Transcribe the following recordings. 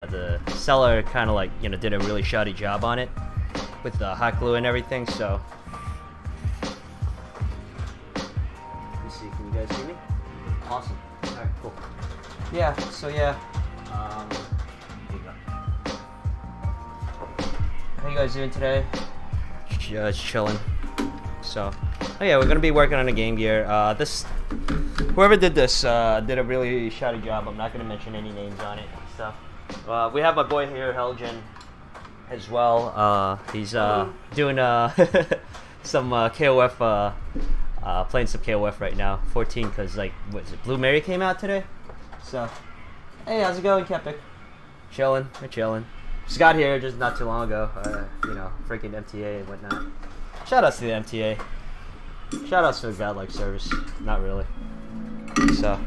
the seller kind of like, you know, did a really shoddy job on it with the hot glue and everything. So let me see, can you guys see me? Awesome. All right, cool. Yeah, so yeah, here you go. How you guys doing today? Just chilling. So oh yeah, we're gonna be working on a Game Gear. Whoever did this did a really shoddy job. I'm not gonna mention any names on it and stuff. We have my boy here, Helgen, as well. He's doing some KOF, playing some KOF right now. 14, because like, what is it? Blue Mary came out today. So, hey, how's it going, Kepik? Chilling, we're chilling. Just got here just not too long ago. You know, freaking MTA and whatnot. Shout outs to the MTA. Shout outs to the godlike service. Not really. So,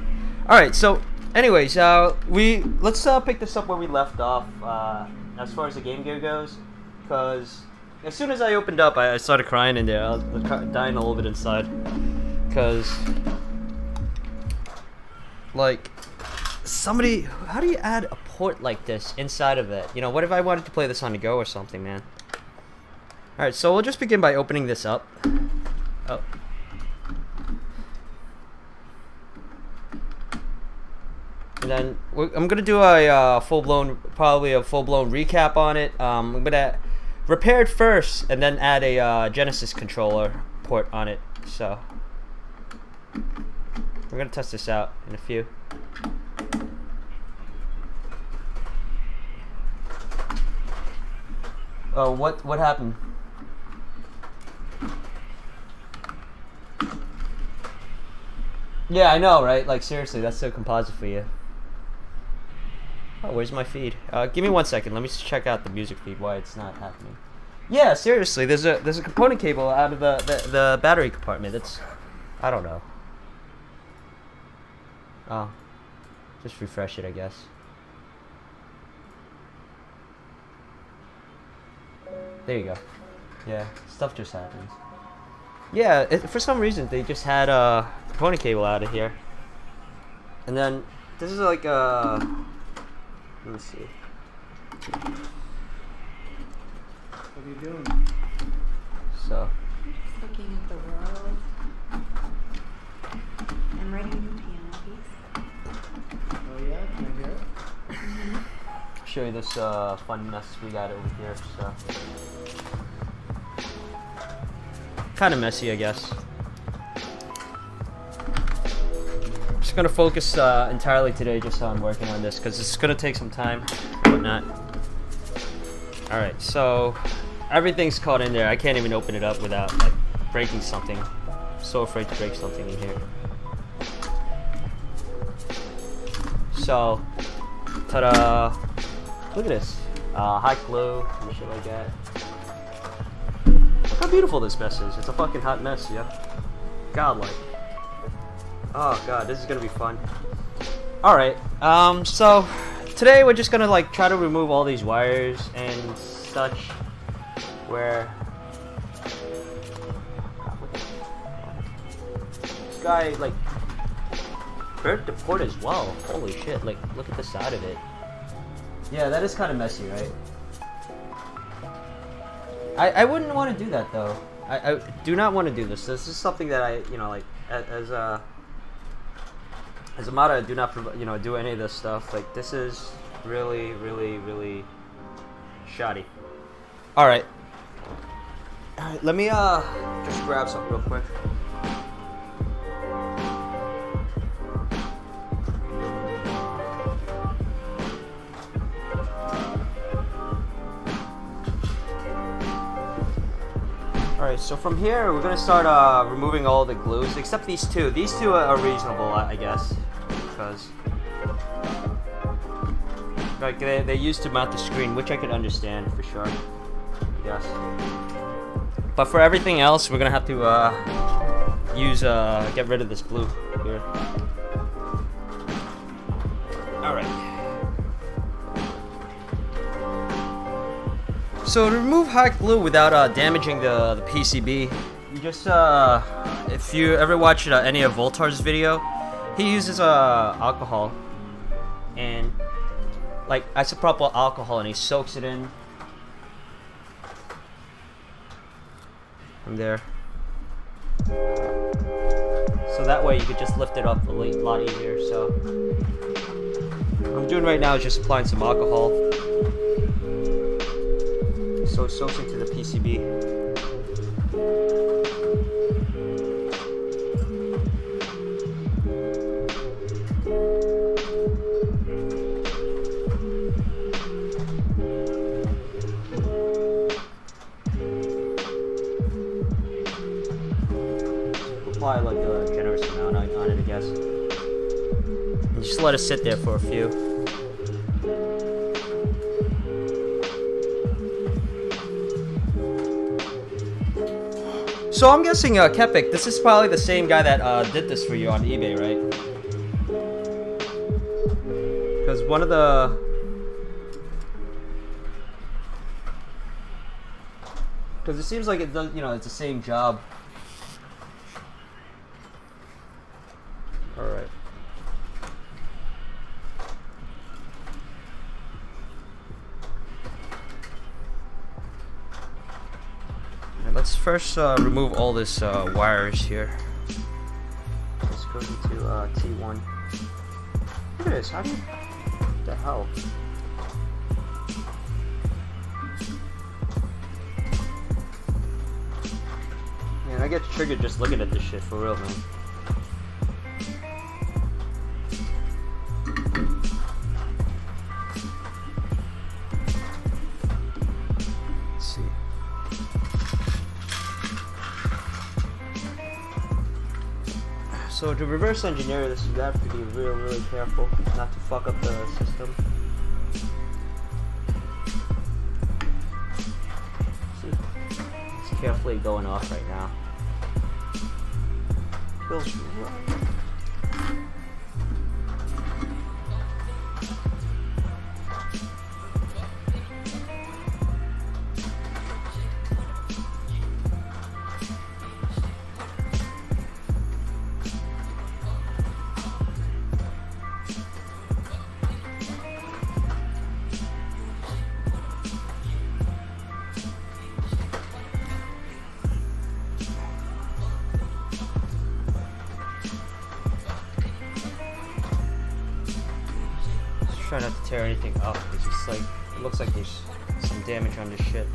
all right. So. Anyways, let's pick this up where we left off as far as the Game Gear goes, because as soon as I opened up, I started crying in there. I was dying a little bit inside, because like somebody, how do you add a port like this inside of it? You know, what if I wanted to play this on the go or something, man? All right, so we'll just begin by opening this up. Oh. And then I'm gonna do a probably a full-blown recap on it. I'm gonna repair it first, and then add a Genesis controller port on it. So we're gonna test this out in a few. Oh, what happened? Yeah, I know, right? Like seriously, that's so composite for you. Oh, where's my feed? Give me 1 second. Let me just check out the music feed. Why it's not happening? Yeah, seriously. There's a component cable out of the battery compartment. It's, I don't know. Oh, just refresh it, I guess. There you go. Yeah, stuff just happens. Yeah, for some reason they just had a component cable out of here, and then this is like a. Let me see. What are you doing? So. I'm just looking at the world. I'm writing a new piano piece. Oh yeah? Can I hear it? Mm-hmm. Show you this fun mess we got over here. So. Kind of messy, I guess. Just gonna focus entirely today just on working on this, because it's gonna take some time and whatnot. Alright, so everything's caught in there. I can't even open it up without like breaking something. I'm so afraid to break something in here. So, ta-da! Look at this. Hot glue and shit like that. Look how beautiful this mess is. It's a fucking hot mess, yeah. Godlike. Oh god, this is gonna be fun. Alright, so today we're just gonna like try to remove all these wires and such where this guy like burnt the port as well. Holy shit, like look at the side of it. Yeah, that is kind of messy, right? I wouldn't want to do that though. I do not want to do this. This is something that I, you know, like as a modder, I do not, you know, do any of this stuff. Like this is really, really, really shoddy. All right, let me just grab something real quick. Alright, so from here we're gonna start removing all the glues except these two. These two are reasonable, I guess, because like they used to mount the screen, which I could understand for sure. Yes, but for everything else, we're gonna have to get rid of this glue here. All right. So to remove hot glue without damaging the PCB, you just if you ever watched any of Voltar's video, he uses alcohol, and like isopropyl alcohol, and he soaks it in from there. So that way you could just lift it up a lot easier. So what I'm doing right now is just applying some alcohol. So it soaks into the PCB. Apply like a generous amount on it, I guess. And just let it sit there for a few. So I'm guessing, Kepik, this is probably the same guy that did this for you on eBay, right? Because one of the... Because it seems like it does, you know, it's the same job. Alright. Let's first remove all this wires here. Let's go into T1. Look at this. How do you... What the hell? Man, I get triggered just looking at this shit, for real, man. So to reverse engineer this, you have to be really careful not to fuck up the system. See, it's carefully going off right now. Feels right. Try not to tear anything up. It's just like, it looks like there's some damage on this shit.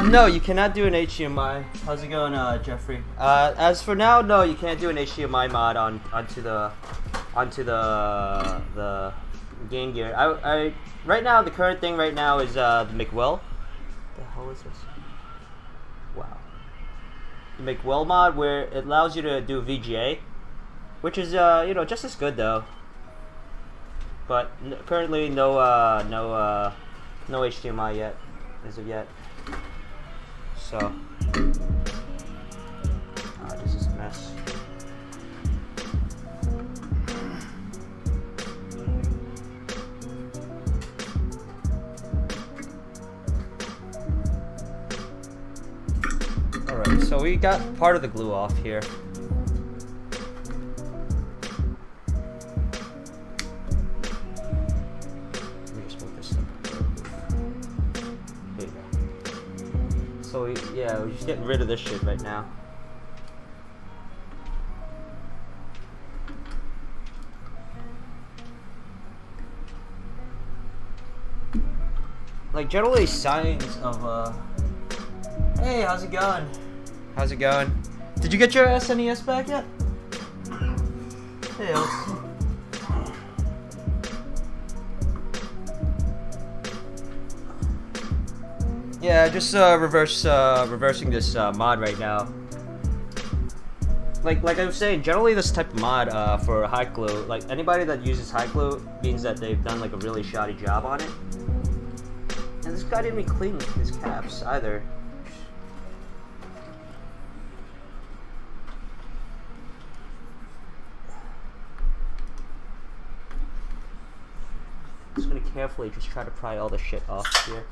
No, you cannot do an HDMI. How's it going, Jeffrey? As for now, no, you can't do an HDMI mod onto the Game Gear. I right now, the current thing right now is the McWell. What the hell is this? Wow. The McWell mod, where it allows you to do VGA, which is you know, just as good though. But currently no HDMI yet, as of yet. So this is a mess. Alright, so we got part of the glue off here. Let me just move this up. There you go. So yeah, we're just getting rid of this shit right now. Like generally signs of hey, how's it going? How's it going? Did you get your SNES back yet? Hey, yeah, just reversing this mod right now. Like I was saying, generally this type of mod for hot glue, like anybody that uses hot glue means that they've done like a really shoddy job on it. And this guy didn't even clean his caps either. Just gonna carefully just try to pry all the shit off here.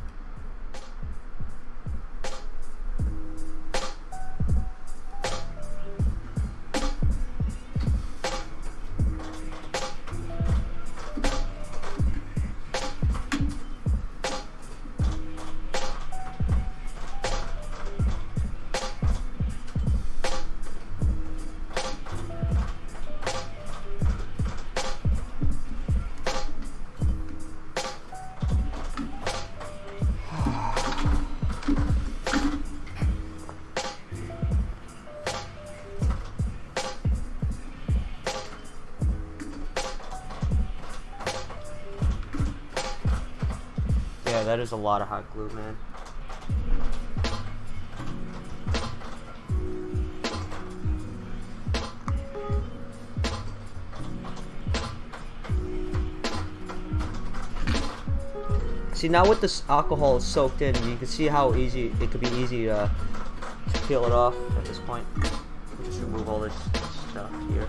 Yeah, that is a lot of hot glue, man. See, now with this alcohol soaked in, you can see how easy it could be easy to peel it off at this point. Just remove all this stuff here.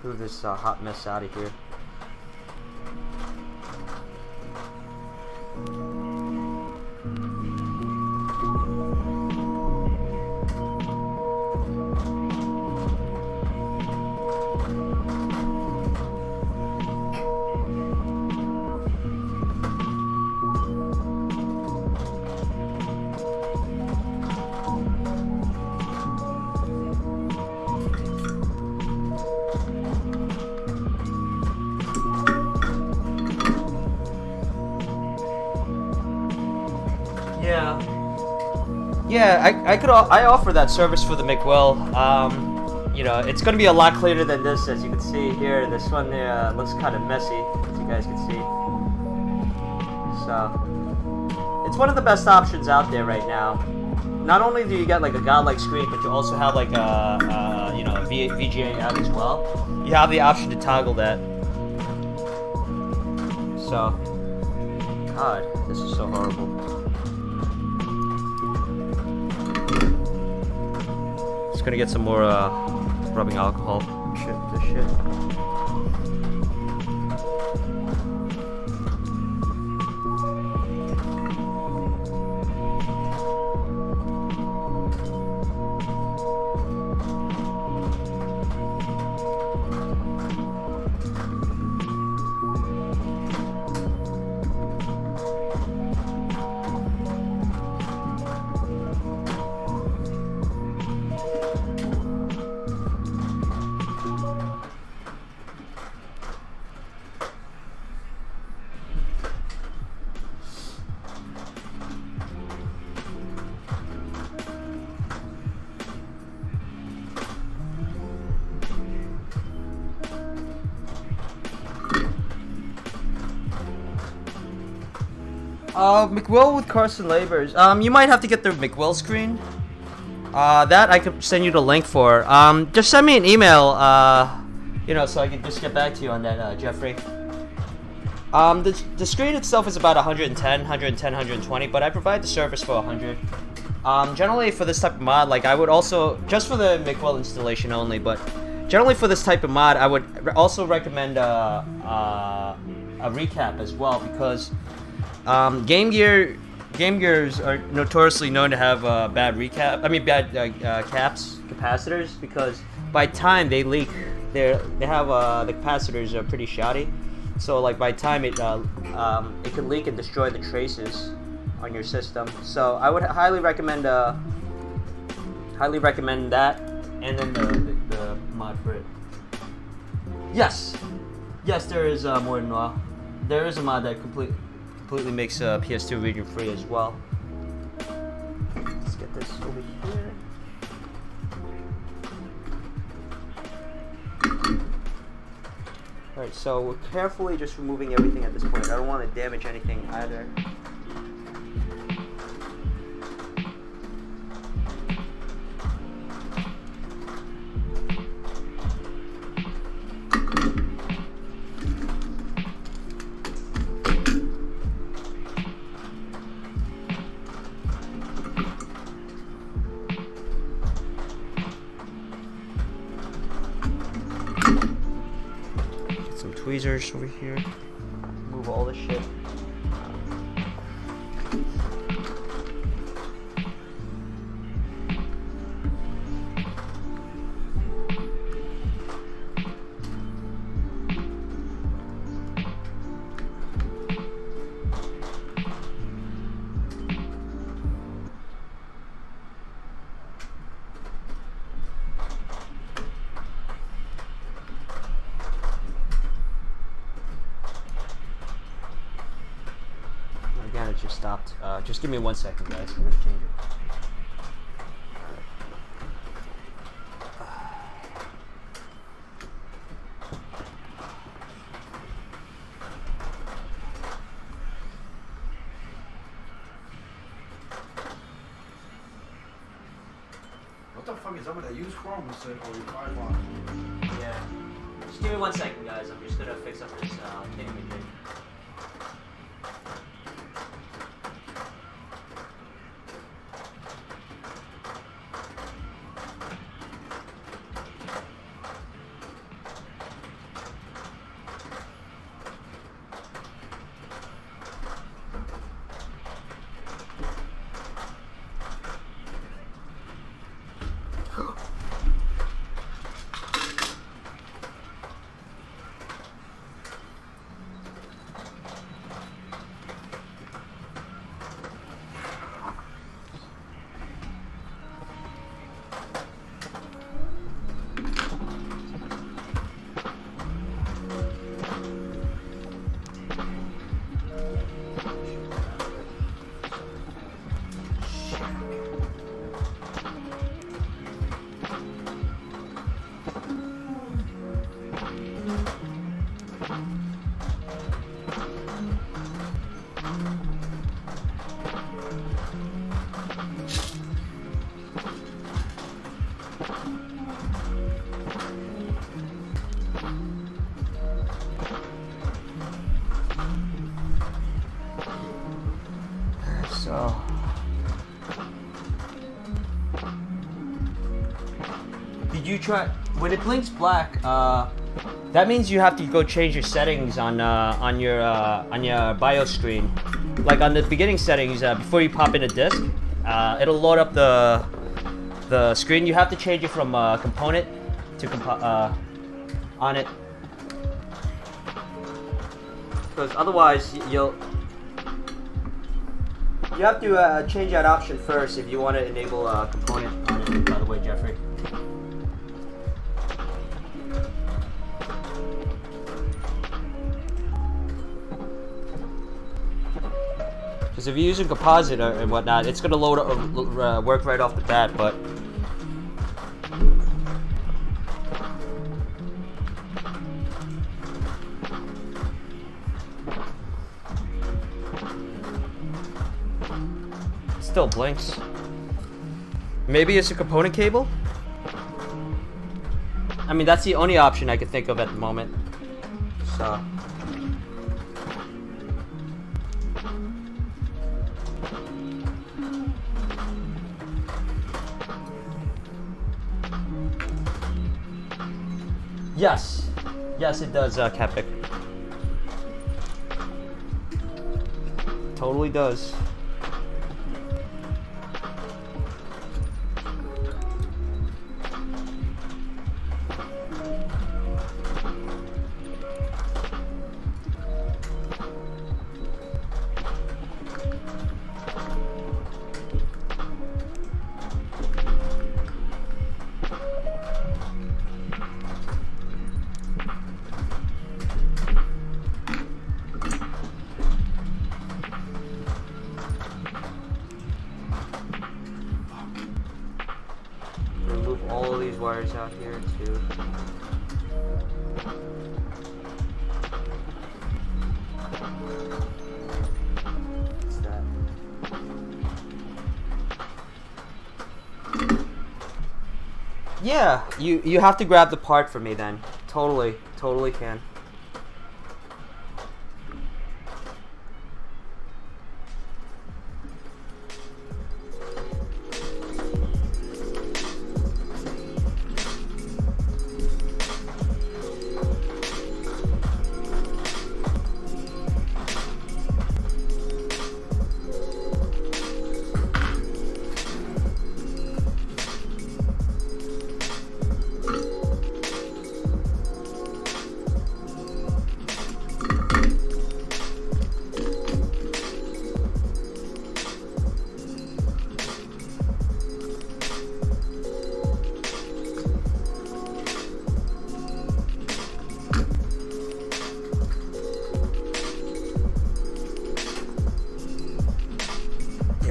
Move this hot mess out of here. Yeah, I offer that service for the McWell. You know, it's gonna be a lot cleaner than this, as you can see here. This one looks kind of messy, as you guys can see. So, it's one of the best options out there right now. Not only do you get like a godlike screen, but you also have like a you know, a VGA out as well. You have the option to toggle that. So, God, this is so horrible. Just gonna get some more rubbing alcohol. Shit, this shit. McWill with Carson Labors. You might have to get the McWill screen. That I could send you the link for. Just send me an email, you know, so I can just get back to you on that, Jeffrey. The screen itself is about 120, but I provide the service for 100. Generally for this type of mod, like I would also, just for the McWill installation only, but generally for this type of mod, I would also recommend a recap as well, because Game Gears are notoriously known to have bad capacitors, because by time they leak, they have the capacitors are pretty shoddy. So like by time it can leak and destroy the traces on your system. So I would highly recommend that, and then the mod for it. Yes, there is more than one. There is a mod that completely makes PS2 region free as well. Let's get this over here. Alright, so we're carefully just removing everything at this point. I don't want to damage anything either. Tweezers over here. Move all this shit. Again, it just stopped. Just give me 1 second, guys. I'm gonna change it. What the fuck is up with that? Use Chrome instead or your Firefox? Yeah. Just give me 1 second, guys. I'm just gonna fix up this thing we did. So did you try when it blinks black? That means you have to go change your settings on your BIOS screen. Like on the beginning settings, before you pop in a disk, it'll load up the screen. You have to change it from component to on it, because otherwise you have to change that option first if you want to enable a component on it, by the way, Jeffrey. Because if you're using composite and whatnot, it's going to load work right off the bat, but still blinks. Maybe it's a component cable? I mean, that's the only option I can think of at the moment. So yes. Yes, it does, Capic. Totally does. Remove all these wires out here too. Yeah, you have to grab the part for me then. Totally can.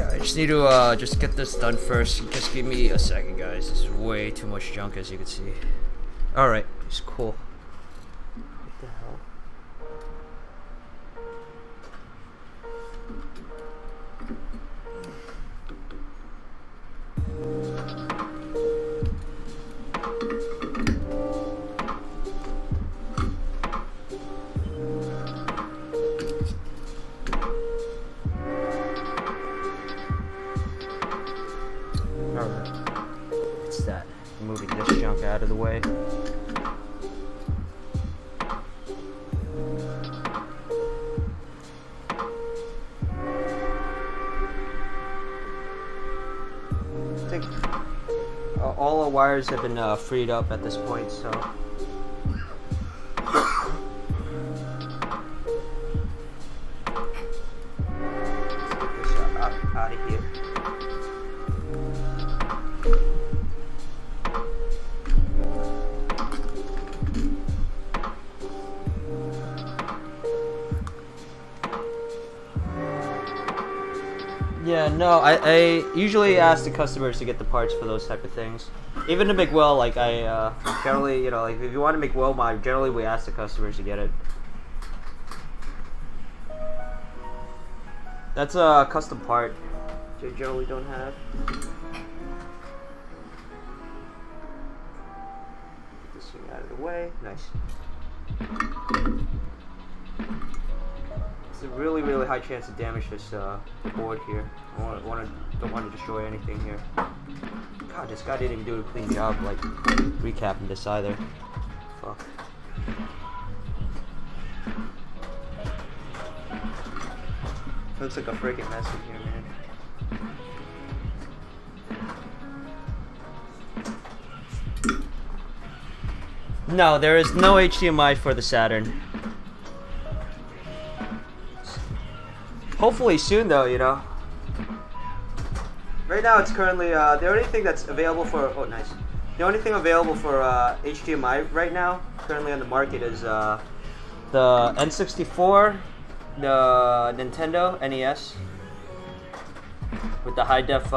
I just need to just get this done first. Just give me a second, guys. This is way too much junk, as you can see. Alright, it's cool. What the hell? What's that? Moving this junk out of the way. I think all the wires have been freed up at this point, so. Let's get this out of here. Yeah, no, I usually ask the customers to get the parts for those type of things. Even to make well, like I generally, you know, like if you want to make well mod, generally we ask the customers to get it. That's a custom part they generally don't have. Get this thing out of the way. Nice. There's a really high chance to damage this board here. Don't want to destroy anything here. God, this guy didn't even do a clean job, like recapping this either. Fuck. Looks like a freaking mess in here, man. No, there is no HDMI for the Saturn. Hopefully soon, though, you know. Right now, it's currently the only thing that's available for. Oh, nice. The only thing available for HDMI right now, currently on the market, is the N64, the Nintendo NES, with the high def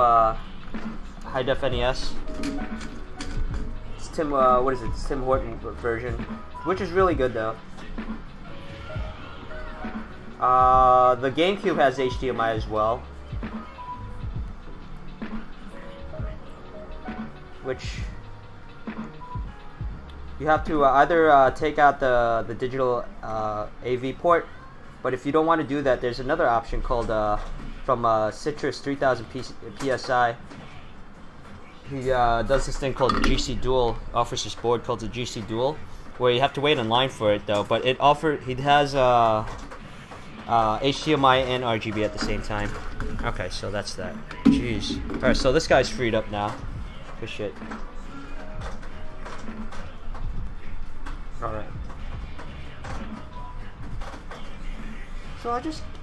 NES. It's Tim. What is it? It's Tim Horton version, which is really good though. The GameCube has HDMI as well, which you have to either take out the digital AV port, but if you don't want to do that, there's another option called from Citrus 3000 PSI. He does this thing called the GC Dual, offers this board called the GC Dual, where you have to wait in line for it though, but it has HDMI and RGB at the same time. Okay, so that's that. Jeez. Alright, so this guy's freed up now. Good shit. Alright. So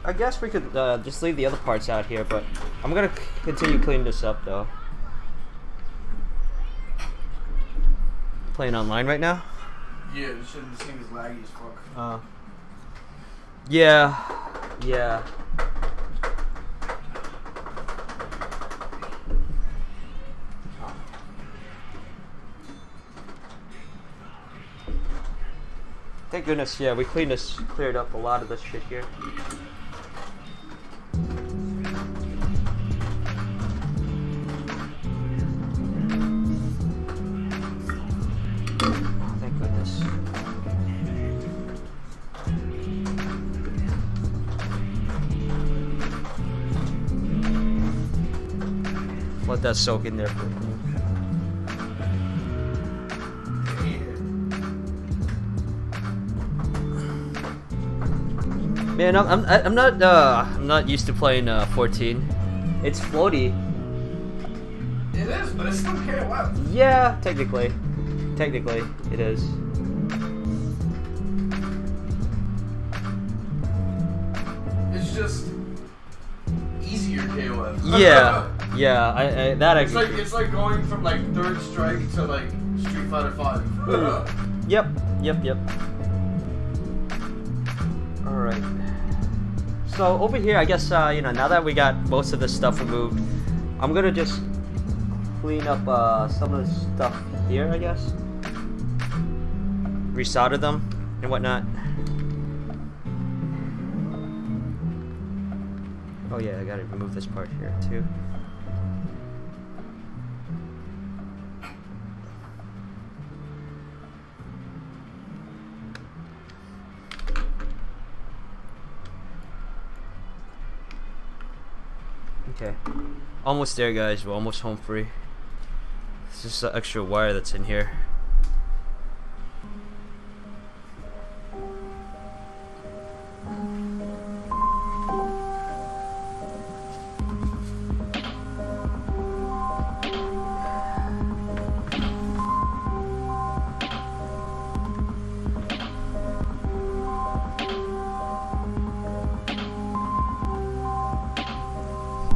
I guess we could just leave the other parts out here, but I'm gonna continue cleaning this up though. Playing online right now? Yeah, this thing is laggy as fuck. Yeah. Thank goodness, yeah, we cleared up a lot of this shit here. Let that soak in there for me. Man, I'm not used to playing 14. It's floaty. It is, but it's still KOF. Yeah, technically it is. It's just easier KOF. Yeah. I that actually. It's like going from like Third Strike to like Street Fighter 5. Yep. All right. So over here, I guess now that we got most of the stuff removed, I'm gonna just clean up some of the stuff here, I guess. Resolder them and whatnot. Oh yeah, I gotta remove this part here too. Okay, almost there, guys. We're almost home free. It's just the extra wire that's in here.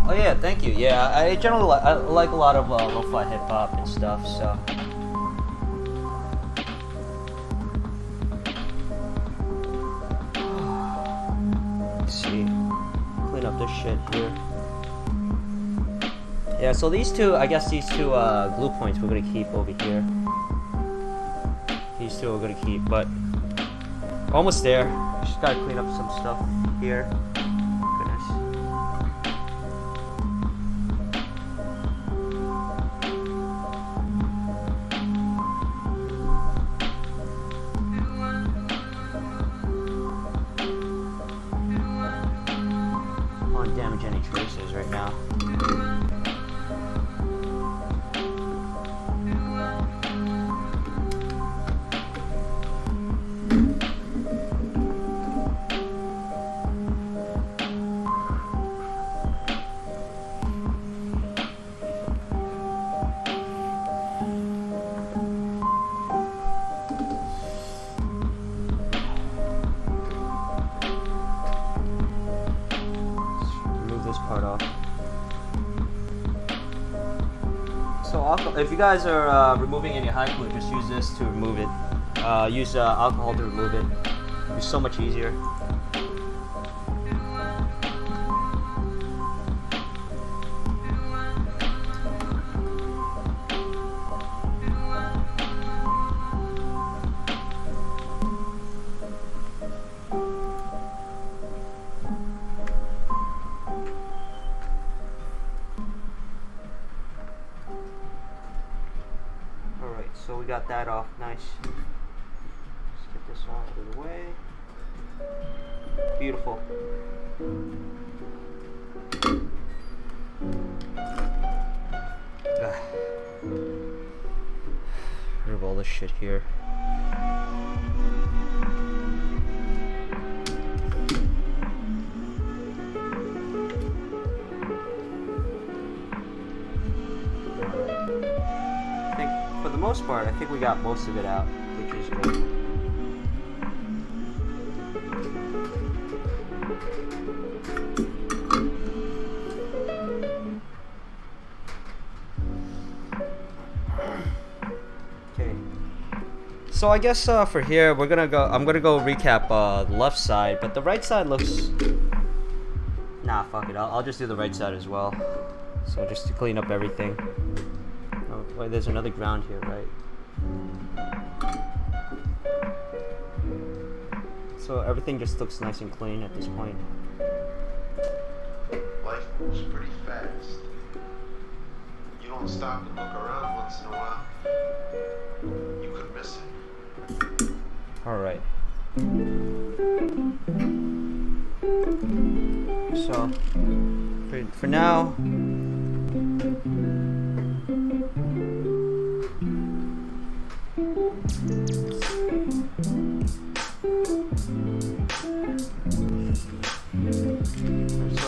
Oh yeah, thank you. Yeah, I generally I like a lot of lo-fi hip hop and stuff. So. Let's see. Clean up this shit here. Yeah. So these two, I guess these two glue points we're gonna keep over here. These two we're gonna keep, but almost there. Just gotta clean up some stuff here. Damage any traces right now. Part off. So if you guys are removing any high glue, just use this to remove it. Use alcohol to remove it. It's so much easier. So we got that off, nice. Let's get this all out of the way. Beautiful. Remove all this shit here. For the most part, I think we got most of it out, which is good. Okay. So I guess for here, I'm gonna go recap the left side, but the right side looks. Nah, fuck it. I'll just do the right side as well. So just to clean up everything. Wait, there's another ground here, right? So everything just looks nice and clean at this point. Life moves pretty fast. You don't stop and look around once in a while, you could miss it. Alright. So, for now,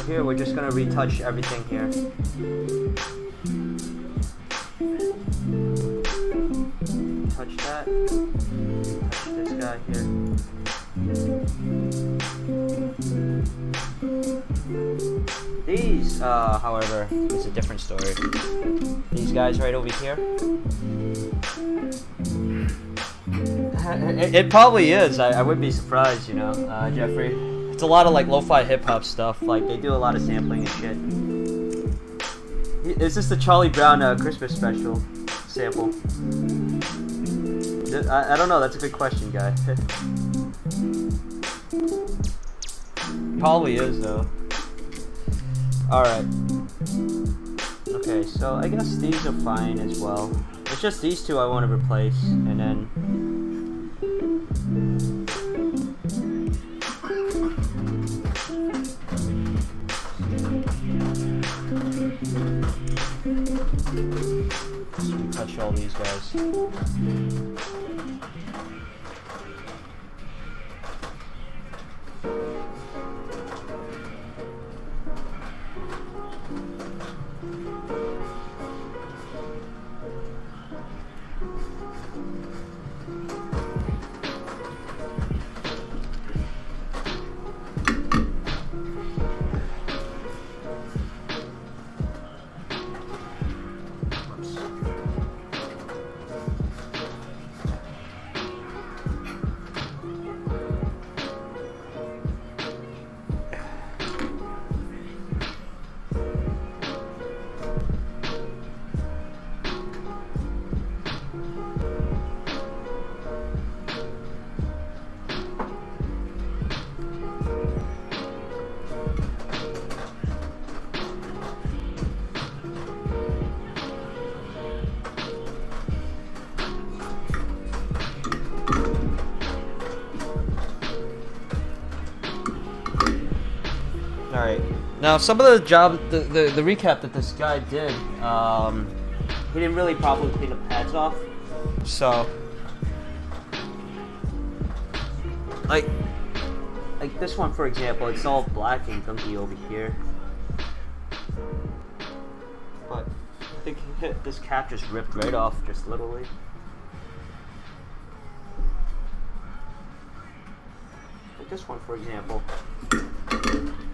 here we're just gonna retouch everything here. Touch that. Touch this guy here. These, however, is a different story. These guys right over here. It probably is. I would be surprised, you know, Jeffrey. It's a lot of like lo-fi hip-hop stuff. Like they do a lot of sampling and shit. Is this the Charlie Brown Christmas special sample? I don't know. That's a good question, guy. Probably is though. All right. Okay, so I guess these are fine as well. It's just these two I want to replace, and then. Touch all these guys. Alright, now some of the the recap that this guy did, he didn't really properly clean the pads off, so, like this one for example, it's all black and gunky over here, but I think this cap just ripped right off, just literally. Like this one for example.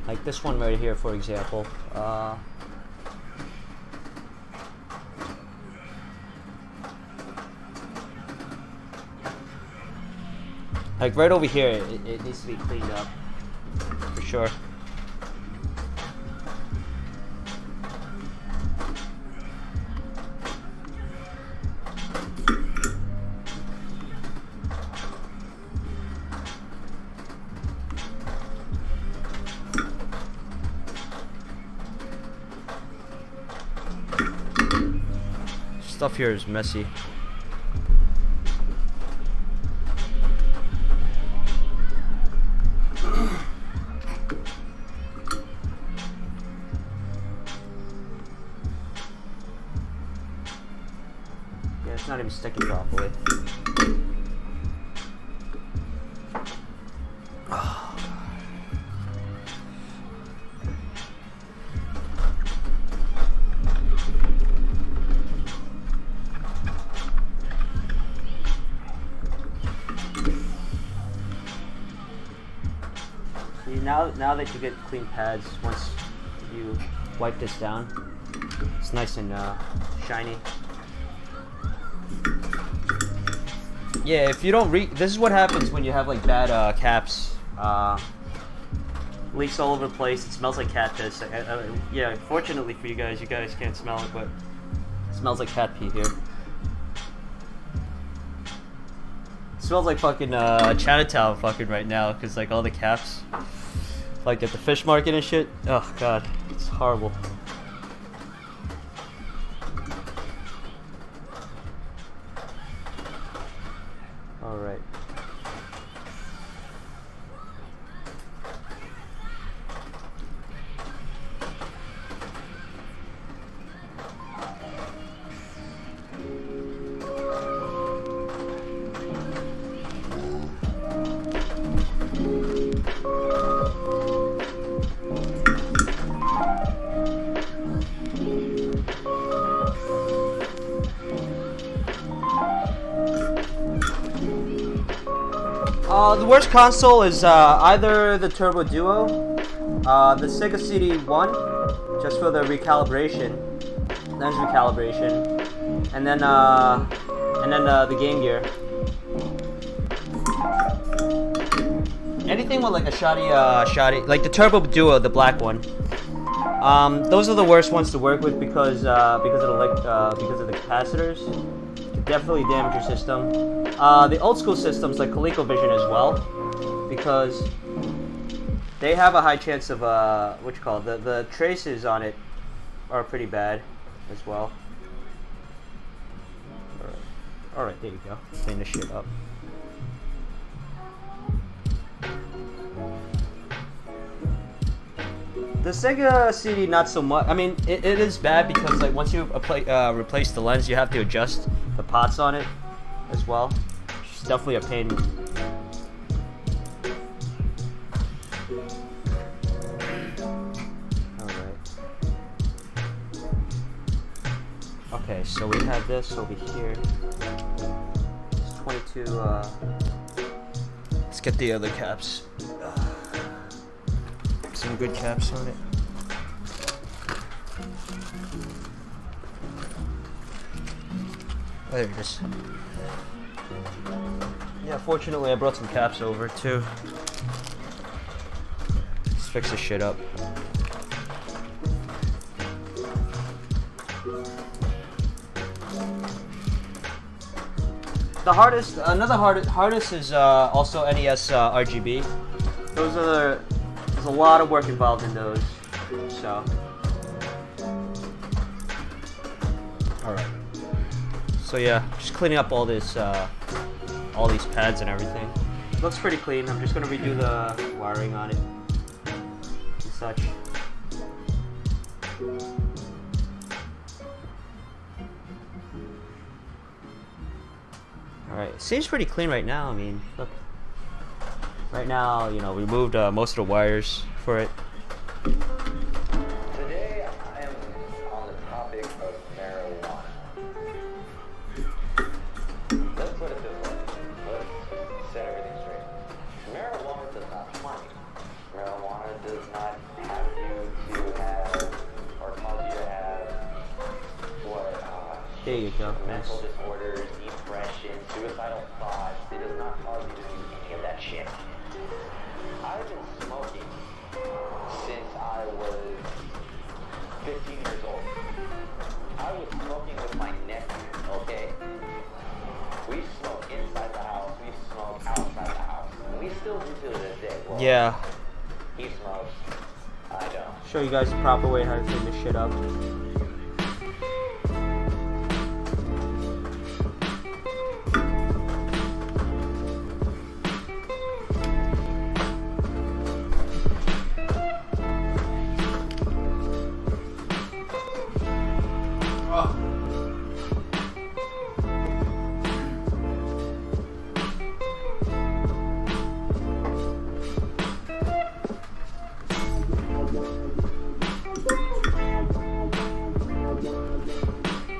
Like this one right here, for example. Like right over here, it needs to be cleaned up, for sure. Stuff here is messy. Yeah, it's not even sticking properly. Now that you get clean pads, once you wipe this down, it's nice and shiny. Yeah, if you don't this is what happens when you have like bad caps. Leaks all over the place. It smells like cat piss. Yeah, fortunately for you guys can't smell it, but it smells like cat pee here. It smells like fucking Chinatown fucking right now, cause like all the caps. Like at the fish market and shit. Oh god, it's horrible. All right. The worst console is either the Turbo Duo, the Sega CD1, just for the recalibration. There's recalibration, and then the Game Gear. Anything with like a shoddy, like the Turbo Duo, the black one. Those are the worst ones to work with because of the capacitors. Definitely damage your system. The old school systems like ColecoVision as well, because they have a high chance of what you call it, the traces on it are pretty bad as well. Alright, there you go. Clean this shit up. The Sega CD, not so much. I mean, it is bad because like once you replace the lens, you have to adjust the pots on it as well. It's definitely a pain. Alright. Okay, so we have this over here. It's 22. Let's get the other caps. Some good caps on it. Oh, there it is. Yeah, fortunately I brought some caps over too. Let's fix this shit up. The hardest, hardest is also NES RGB. Those are there's a lot of work involved in those, so. Alright. So yeah, just cleaning up all this, all these pads and everything. Looks pretty clean. I'm just gonna redo the wiring on it and such. Alright, seems pretty clean right now. I mean, look. Right now, you know, we moved most of the wires for it. Today I am on the topic of marijuana. Let's put it this way. Let's set everything straight. Marijuana does not harm you. Marijuana does not have you to have or cause you to have what There you go. mental Nice. disorders, depression, suicidal thoughts. It does not cause you to do any of that shit. I've been smoking since I was 15 years old. I was smoking with my nephew, okay? We smoke inside the house, we smoke outside the house. We still do to this day. Well, Yeah. he smokes, I don't. Show you guys the proper way how to clean this shit up.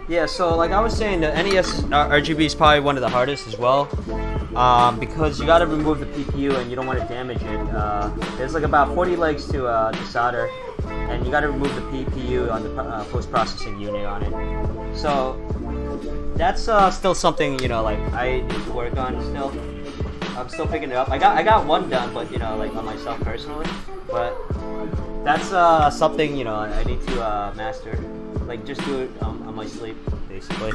Yeah, so like I was saying, the NES RGB is probably one of the hardest as well, because you got to remove the PPU and you don't want to damage it. There's like about 40 legs to solder, and you got to remove the PPU on the post-processing unit on it. So that's still something, you know, like I need to work on still. I'm still picking it up. I got one done, but you know, like on myself personally. But that's something, you know, I need to master. Like just do it on my sleep, basically.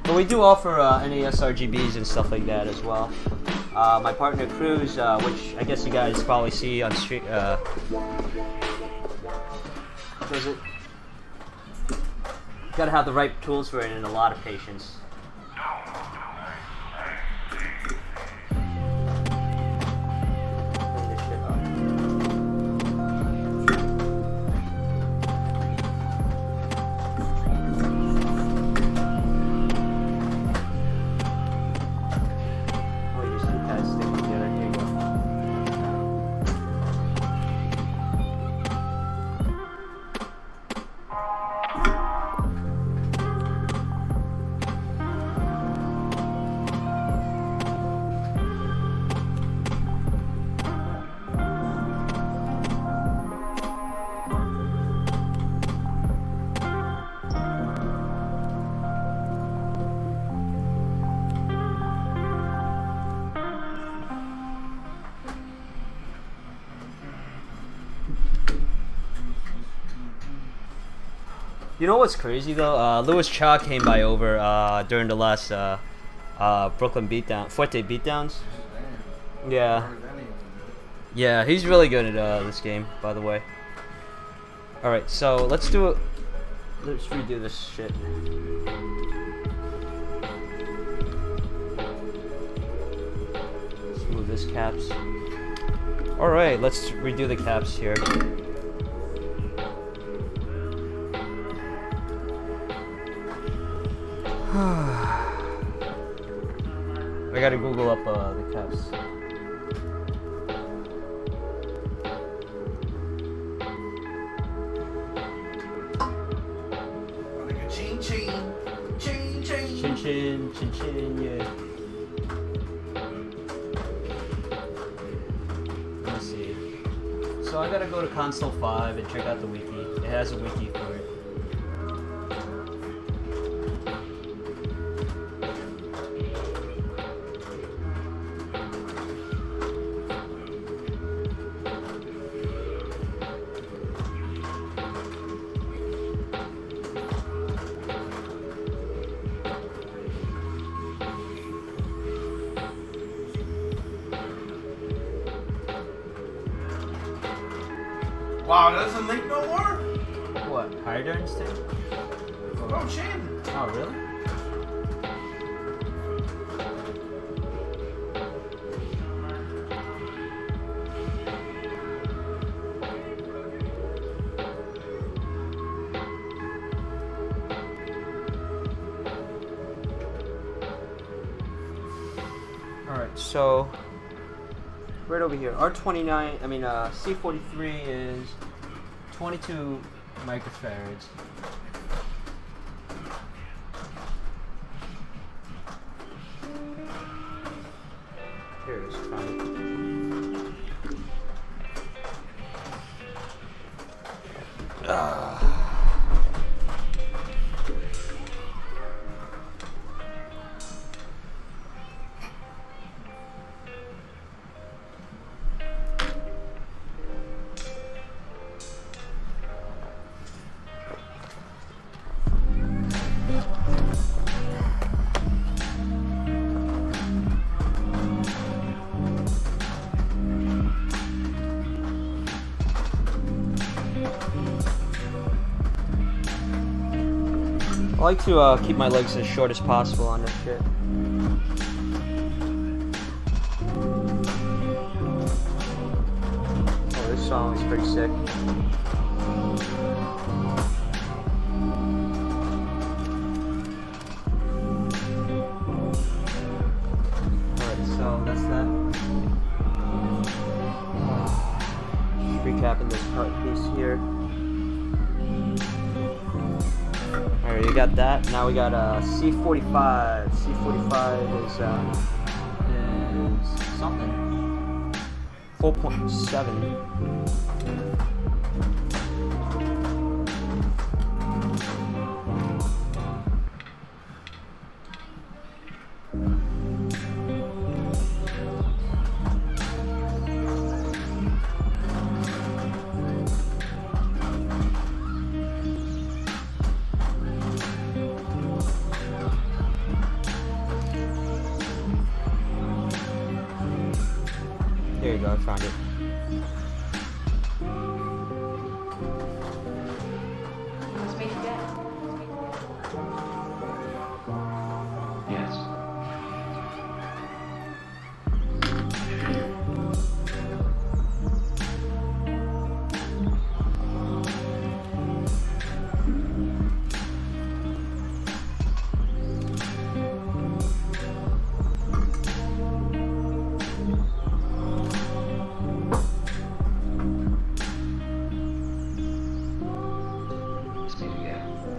But we do offer NES RGBs and stuff like that as well. My partner Cruz, which I guess you guys probably see on street, does it. You gotta have the right tools for it and a lot of patience. Clean this shit up. Oh, you just kind of stick together. Here you go. You know what's crazy though? Louis Cha came by over during the last Brooklyn beatdown, Fuerte beatdowns. Damn. Yeah, Heard that name. yeah, he's really good at this game, by the way. All right, so let's do it. Let's redo this shit. Let's move this caps. All right, let's redo the caps here. I gotta Google up the caps. Like a chin chin. Chin chin. Chin chin, chin chin, yeah. Let me see. So I gotta go to console 5 and check out the wiki. It has a wiki for it. Wow, that doesn't link no more? What? Higher instinct? Oh, chin. Oh, really? Alright, so right over here, R29, I mean C43 is 22 microfarads. Here it is, found it. I like to keep my legs as short as possible on this shit. Oh, this song is pretty sick. Alright, so that's that. Just recapping this part piece here. Alright, you got that. Now we got C45. C45 is something. 4.7. There you go, I found it. What's made you dead? Yes.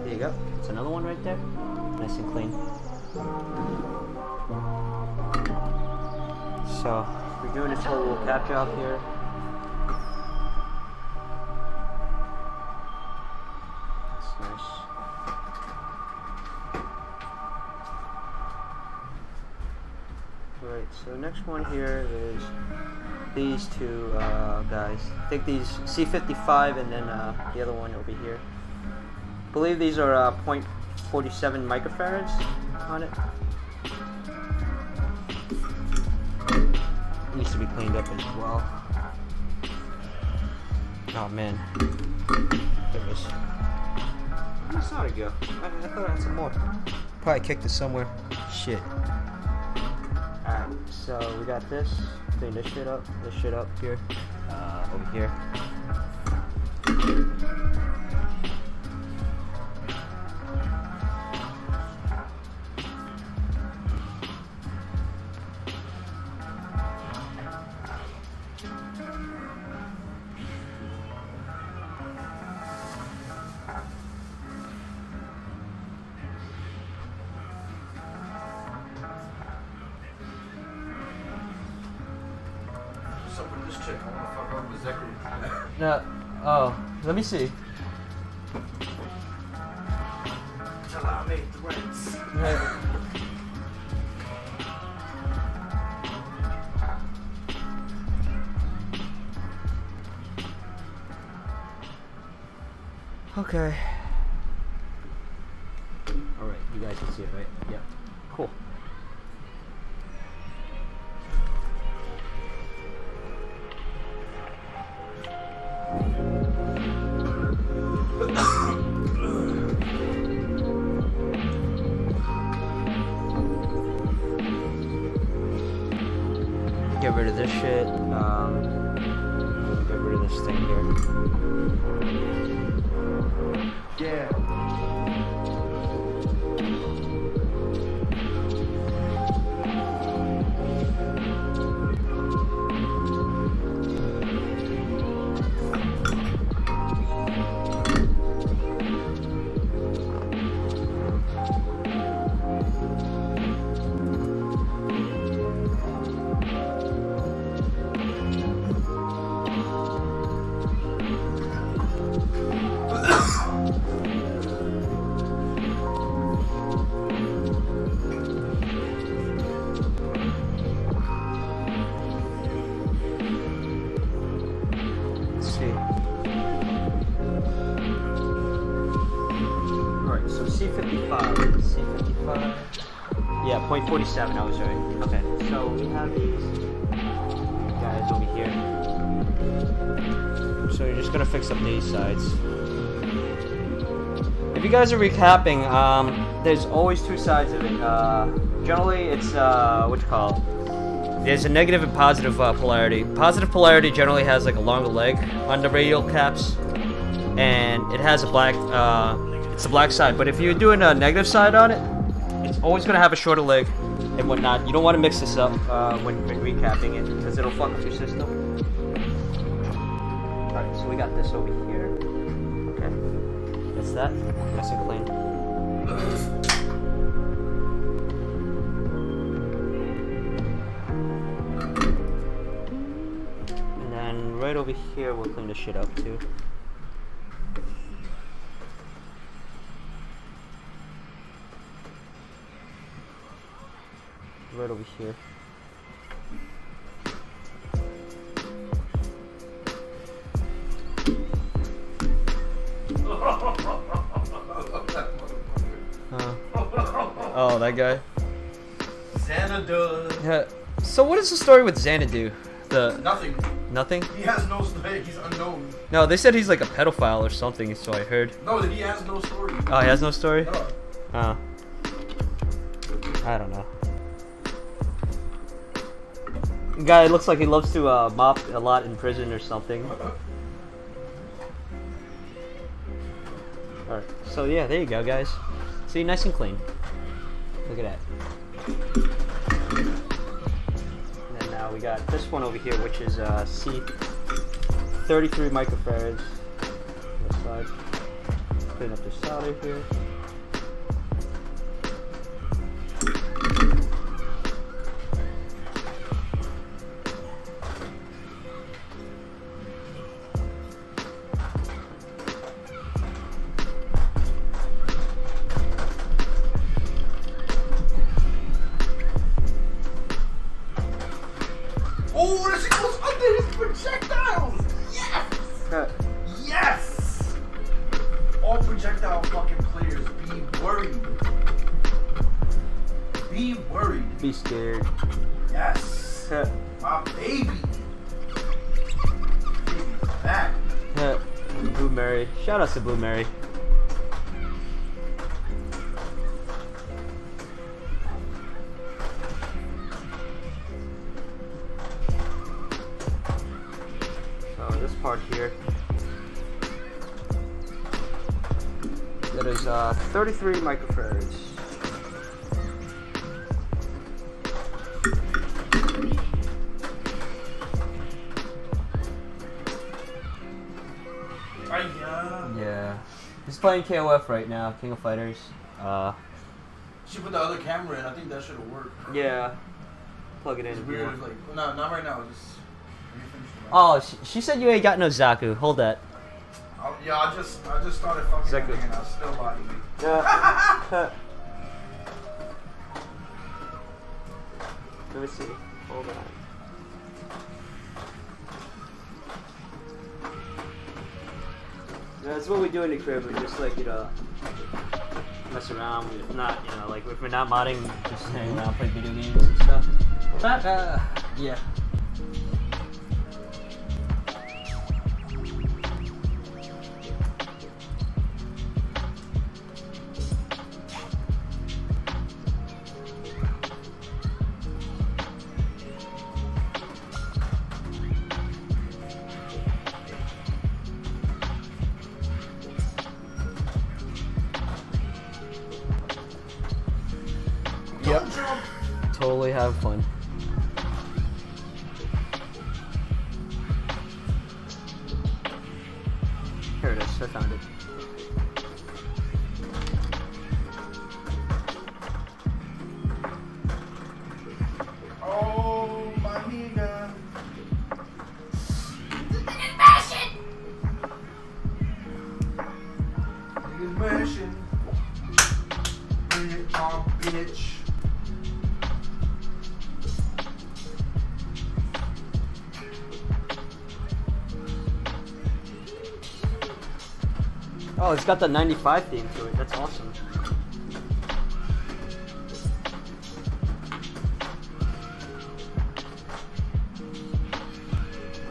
There you go. It's another one right there. Nice and clean. So, we're doing this whole little cap job here. That's nice. Alright, so next one here is these two guys. I think these C55 and then the other one over here. believe these are 0.47 microfarads on it. Needs to be cleaned up as well. Oh man. There it is. Where did solder go? I thought I had some more. Probably kicked it somewhere. Shit. Alright, so we got this. Clean this shit up here. Over here. What's up with this chick? I wanna fuck her with Zachary. No. Oh, let me see. Till I make threats. Okay. Alright, you guys can see it, right? Yeah. Cool. Get rid of this shit. Get rid of this thing here. Yeah. C55. Yeah, 0.47, I was right. Okay, so we have these guys over here. So you're just gonna fix up these sides. If you guys are recapping, there's always two sides of it. Generally, it's, what you call it? There's a negative and positive polarity. Positive polarity generally has like a longer leg on the radial caps, and it has a black, it's the black side. But if you're doing a negative side on it, it's always gonna have a shorter leg and whatnot. You don't want to mix this up when recapping it because it'll fuck up your system. Alright, so we got this over here. Okay, that's that. Nice and clean. Right over here, we'll clean this shit up too. Right over here. Oh, that guy. Xanadu. Yeah. So what is the story with Xanadu? Nothing. Nothing? He has no story. He's unknown. No, they said he's like a pedophile or something, so I heard. No, he has no story. Oh, he has no story? No. Oh. I don't know. Guy looks like he loves to mop a lot in prison or something. Alright, so yeah, there you go, guys. See, nice and clean. Look at that. And then now we got this one over here, which is C33 microfarads. This side. Clean up the solder here. Oh, this shit goes under his projectiles! Yes! Yes! All projectile fucking be scared. Yes. My baby. Baby's back. Blue Mary. Shout out to Blue Mary. So this part here, that is 33 microfarads. Yeah. He's playing KOF right now, King of Fighters. She put the other camera in. I think that should have worked. Yeah. Plug it in. It's if you weird. want. It's like, no, not right now. Just. Let me finish the round. Oh, she said you ain't got no Zaku. Hold that. Yeah, I just started fucking Zaku. with her and I was still bodying me. Yeah. Let me see. Hold on. That's what we do in the crib. We just like, mess around. If not, like if we're not modding, just hang around, play video games and stuff. But, yeah. Yep. Totally have fun. Here it is. I found it. Oh, my nigga. Niggas mashing. Bitch on bitch. Oh, it's got the 95 theme to it. That's awesome.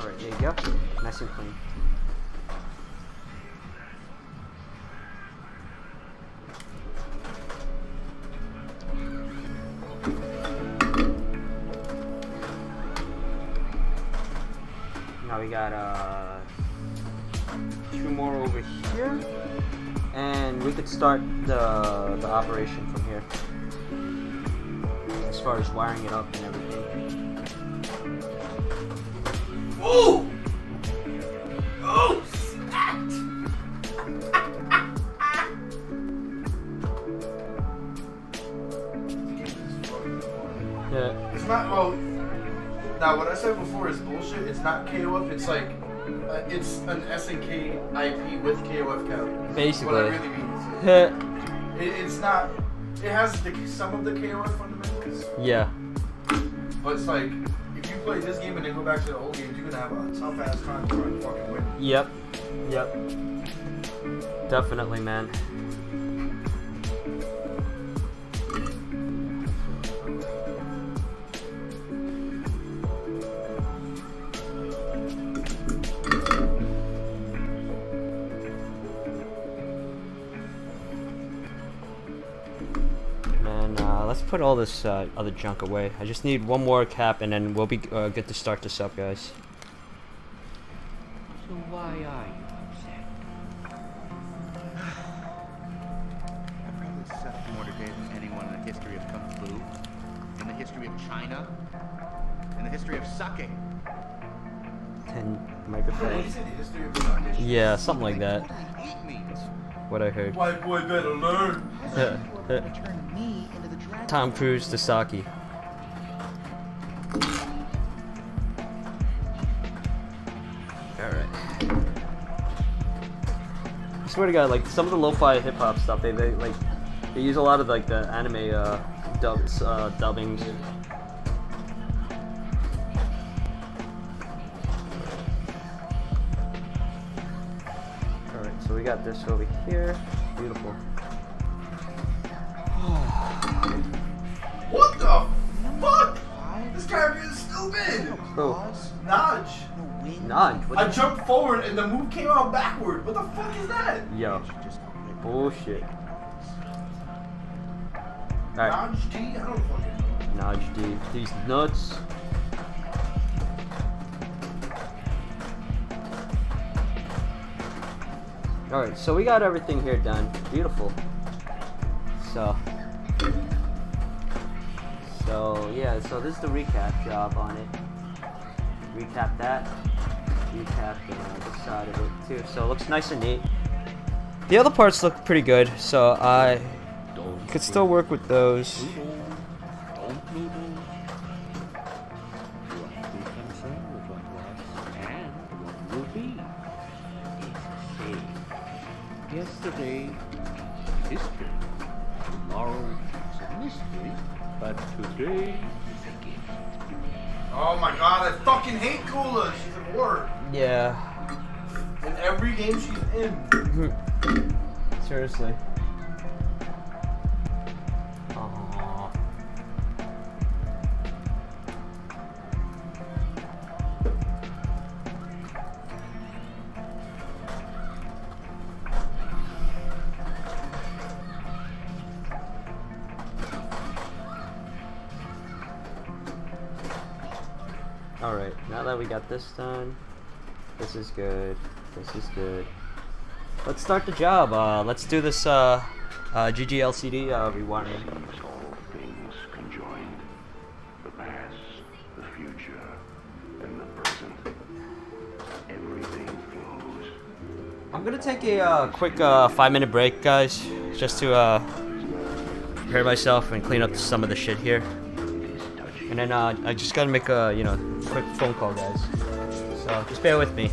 Alright, there you go. Nice and clean. Now we got two more over here, and we could start the operation from here as far as wiring it up and everything. Ooh! Oh, snap! Yeah. It's not, well, now what I said before is bullshit. It's not KOF, it's like, it's an SNK IP with KOF characters. Basically. What I really mean is it's not, it has some of the KOF fundamentals, Yeah. but it's like, if you play this game and then go back to the old games, you're gonna have a tough ass time trying to fucking win. Yep. Yep. Definitely, man. Let's put all this other junk away. I just need one more cap and then we'll be good to start this up, guys. So why are you upset? I've probably slept more today than anyone in the history of Kung Fu, in the history of China, in the history of sucking. 10 Yeah, you microphones. said the history of the foundation. Yeah, something like that. What I hate me. What I heard. White boy better learn. You are going to turn me into the dragon. Tom Cruise to Saki. Alright. I swear to God, like some of the lo-fi hip hop stuff, they use a lot of like the anime dubbings. Alright, so we got this over here. Beautiful. What the stupid. Who? Naj. Nudge. I jumped forward and the move came out backward. What the fuck is that? Yo. Bullshit. Alright. Naj D? I don't fucking know. Nudge D. These nuts. Alright, so we got everything here done. Beautiful. So yeah, so this is the recap job on it. Recap that. Recap this side of it too. So it looks nice and neat. The other parts look pretty good, so I could still work with those. Yesterday, history. Tomorrow is a mystery, but today is a gift. Oh my god, I fucking hate Kula. She's a whore. Yeah. In every game she's in. Seriously. Aww. Alright, now that we got this done, this is good. This is good. Let's start the job. Let's do this GGLCD rewiring. All things conjoined. The past, the future, and the present. Everything flows. I'm gonna take a quick 5-minute break, guys, just to prepare myself and clean up some of the shit here. And then I just gotta make a quick phone call, guys. So just bear with me.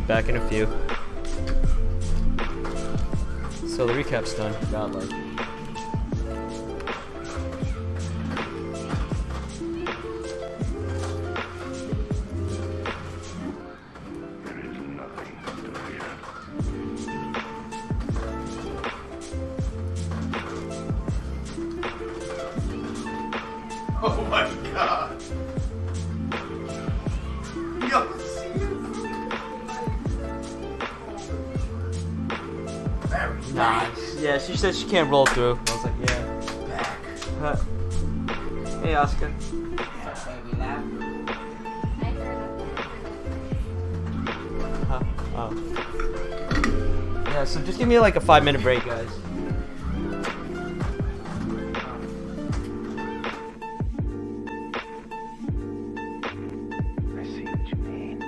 Back in a few. So the recap's done. Godlike. There is nothing to fear. Oh my god. Yo, see you. Very Nice. Yeah, she said she can't roll through. I was like, yeah. back. Hey, Oscar. Oh. Yeah, so just give me like a 5-minute break, guys. I see what you mean.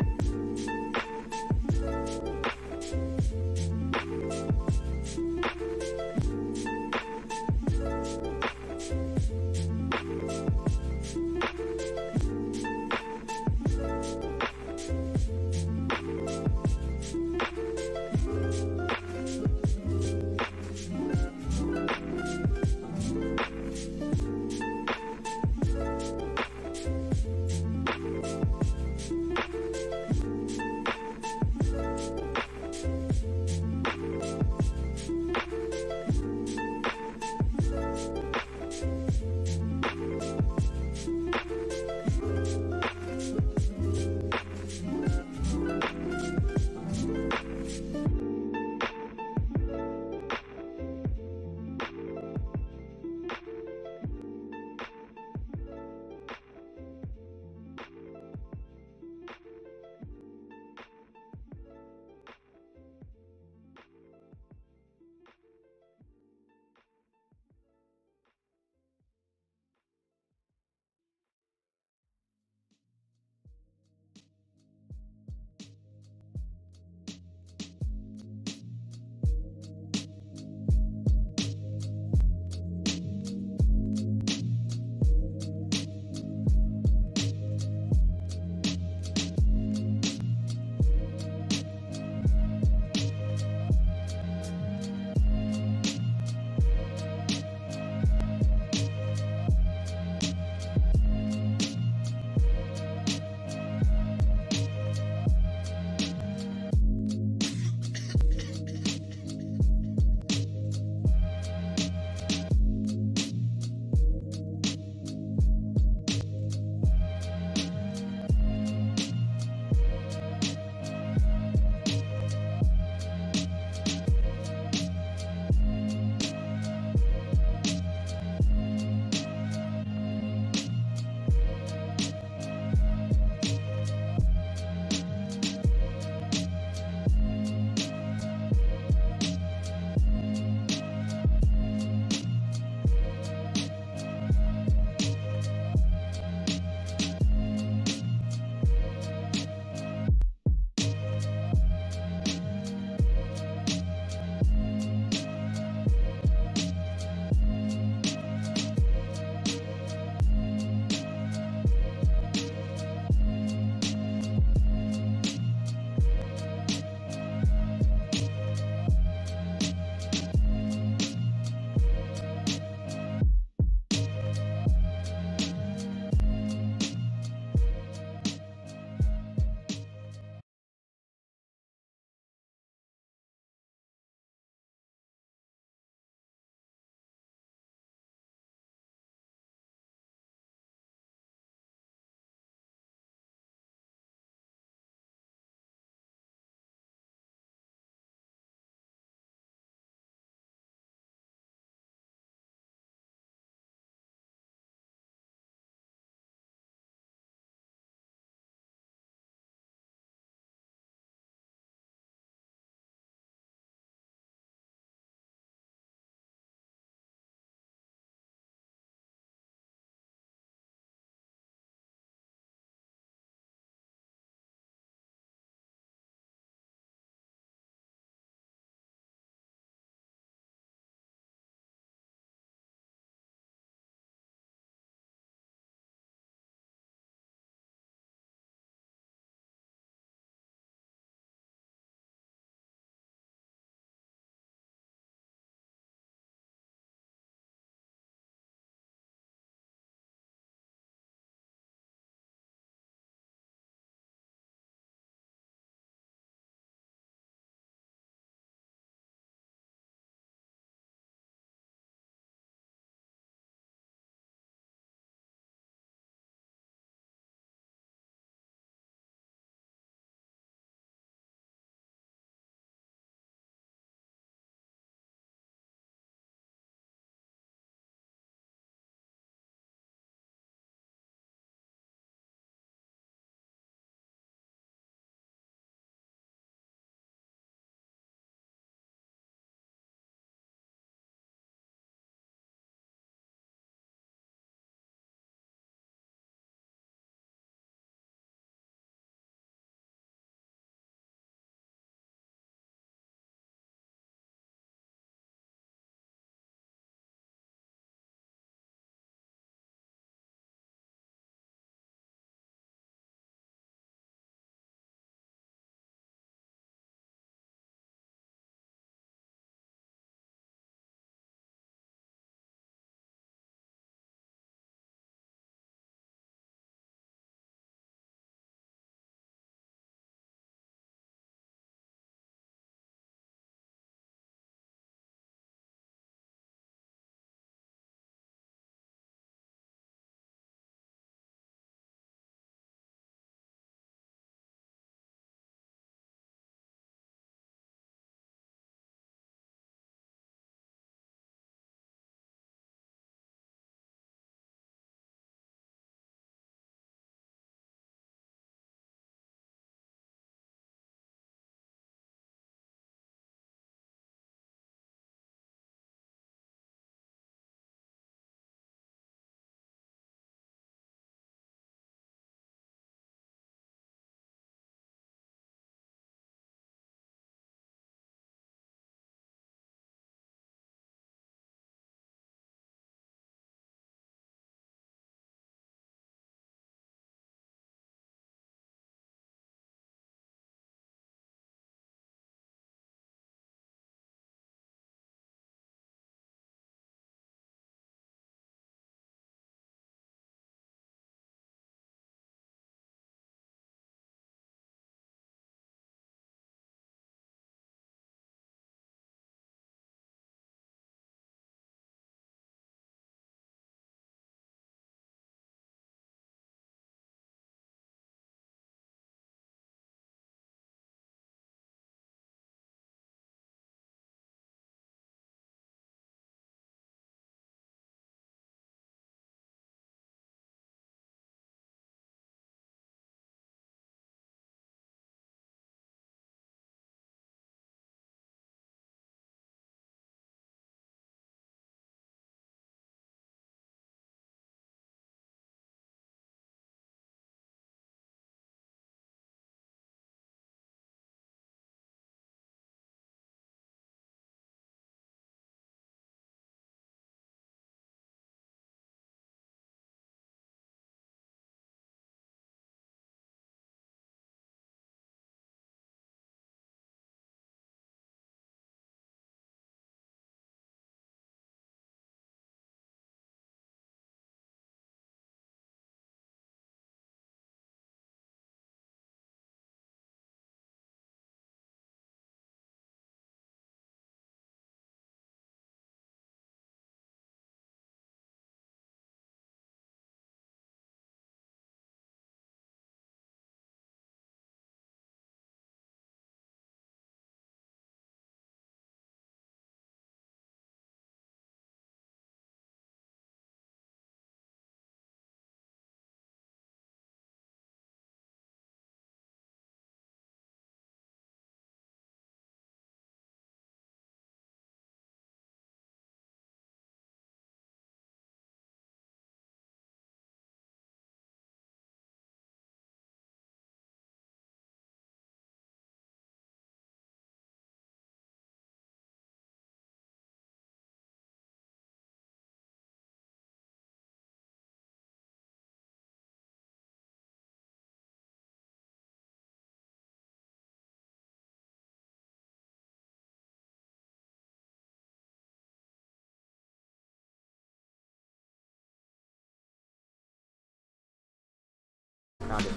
Found it.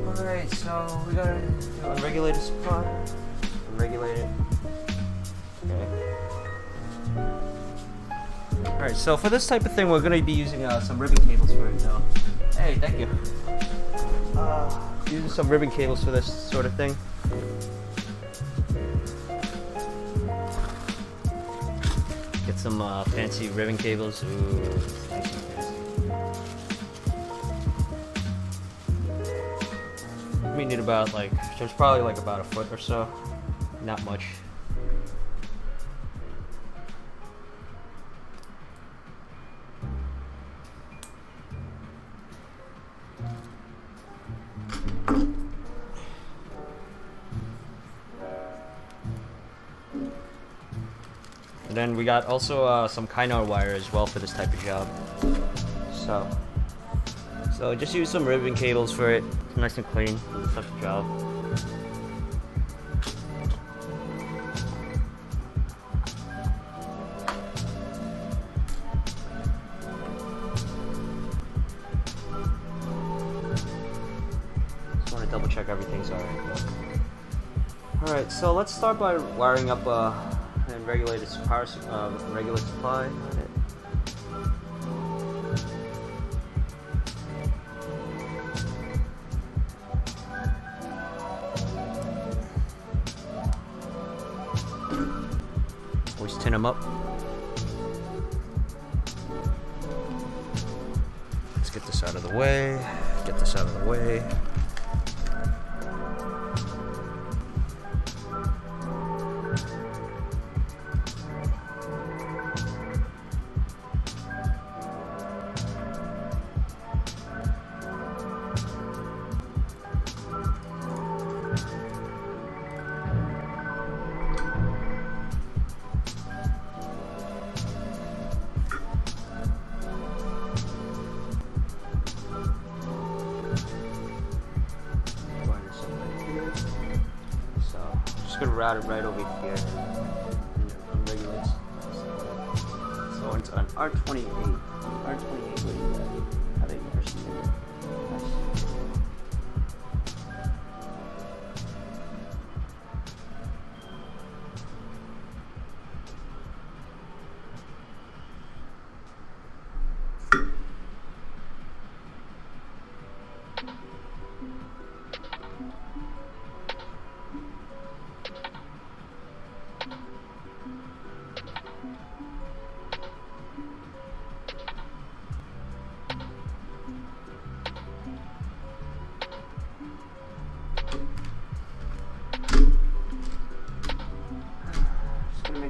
Alright, so we gotta do unregulated supply. Unregulated. Okay. Alright, so for this type of thing, we're gonna be using some ribbon cables for it though. Hey, thank you. Using some ribbon cables for this sort of thing. Get some fancy ribbon cables. Ooh, it's nice and fancy. We need about there's probably like about a foot or so. Not much. And then we got also some Kynar wire as well for this type of job. So just use some ribbon cables for it. Nice and clean for this type of job. Just want to double check everything's alright. Alright, so let's start by wiring up and regulated power, regular supply on it. Always tin them up. Let's get this out of the way. Get this out of the way. Gonna route it right over here and regulate. So it's on R28. R28, what is that? I think there's something.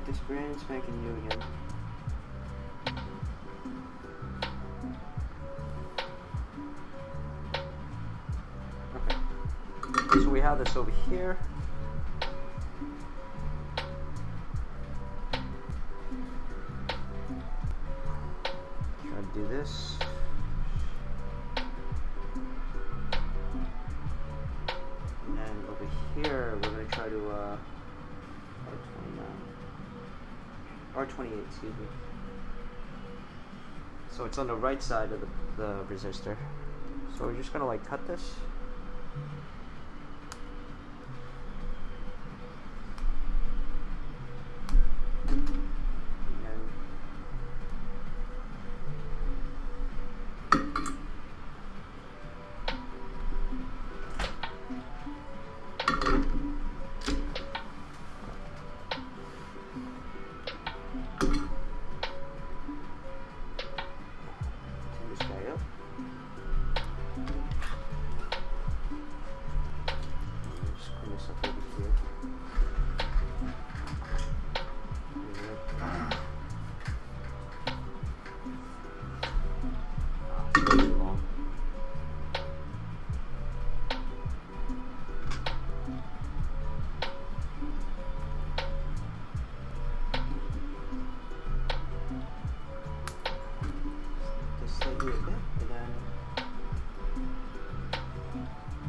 This brand spanking new again. Okay. So we have this over here. Try to do this. And then over here we're gonna try to R28, excuse me. So it's on the right side of the resistor. So we're just gonna like cut this.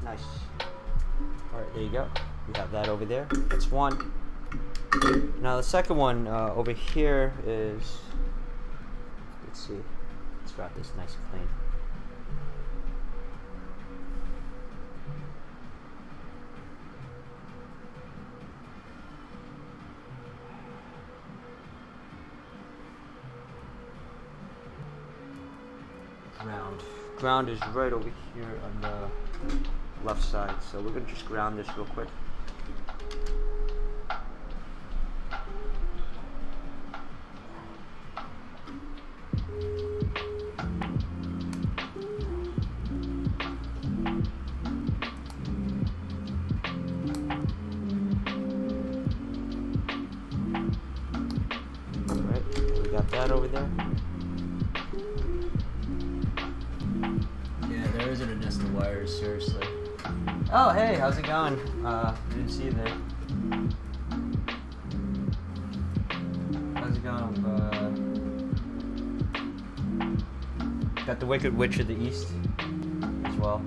Nice. Alright, there you go. We have that over there. That's one. Now the second one over here is, let's see, let's wrap this nice and clean. Ground is right over here on the left side, so we're gonna just ground this real quick. Alright, we got that over there. There isn't a nest of wires, seriously. Oh, hey, how's it going? Didn't see you there. How's it going? Got the Wicked Witch of the East as well.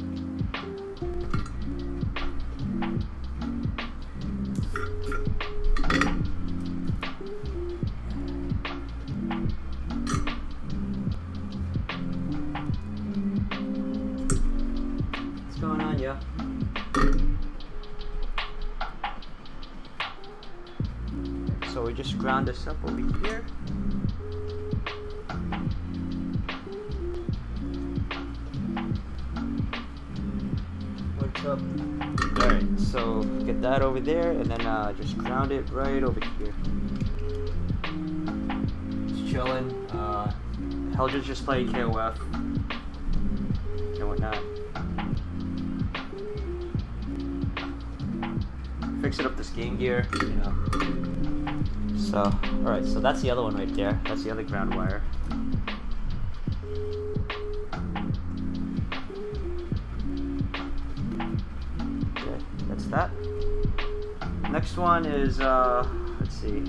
So we just ground this up over here. What's up? Alright, so get that over there and then just ground it right over here. Just chilling. Helga's just playing KOF and whatnot. Fixing up this game gear, you know. So, alright, so that's the other one right there. That's the other ground wire. Okay, that's that. Next one is, let's see.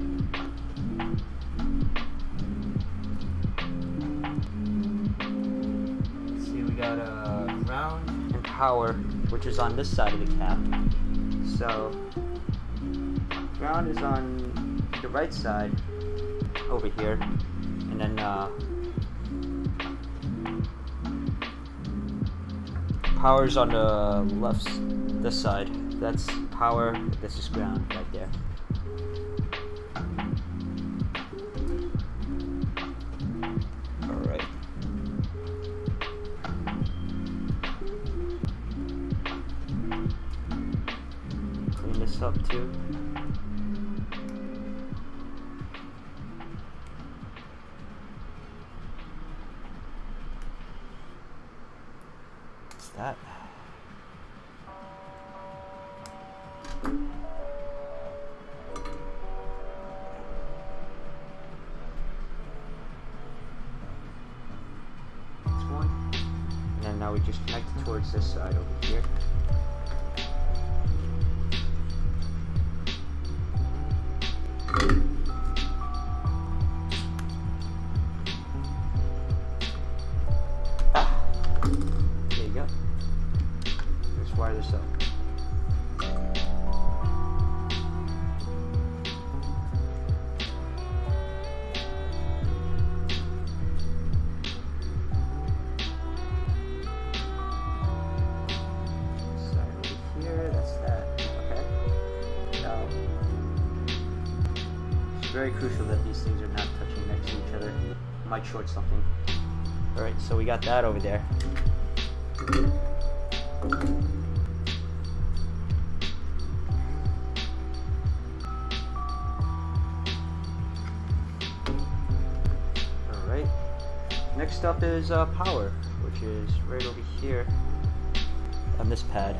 Let's see, we got ground and power, which is on this side of the cap. So, ground is on the right side over here, and then power's on the left, this side. That's power, this is ground right there. Alright. Clean this up too. That. That's one. And then now we just connect it towards this side over here. Wire this up. Side over here, that's that. Okay. Now, it's very crucial that these things are not touching next to each other. Might short something. Alright, so we got that over there. Next up is power, which is right over here on this pad.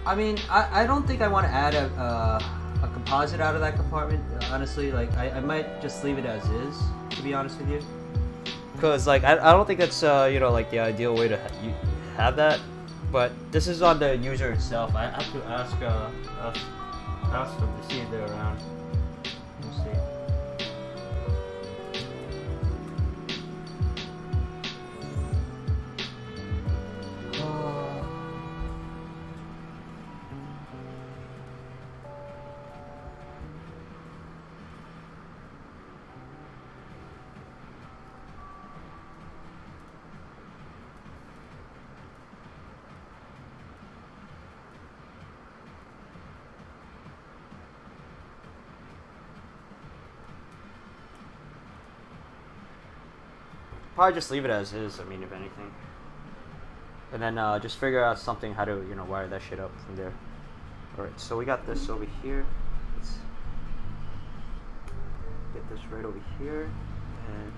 I mean, I don't think I want to add a composite out of that compartment, honestly. Like, I might just leave it as is, to be honest with you. Because, like, I don't think that's, you know, like, the ideal way to have that. But this is on the user itself. I have to ask them to see if they're around. probably just leave it as is. I mean, if anything, and then just figure out something how to wire that shit up from there. All right, so we got this over here. Let's get this right over here, and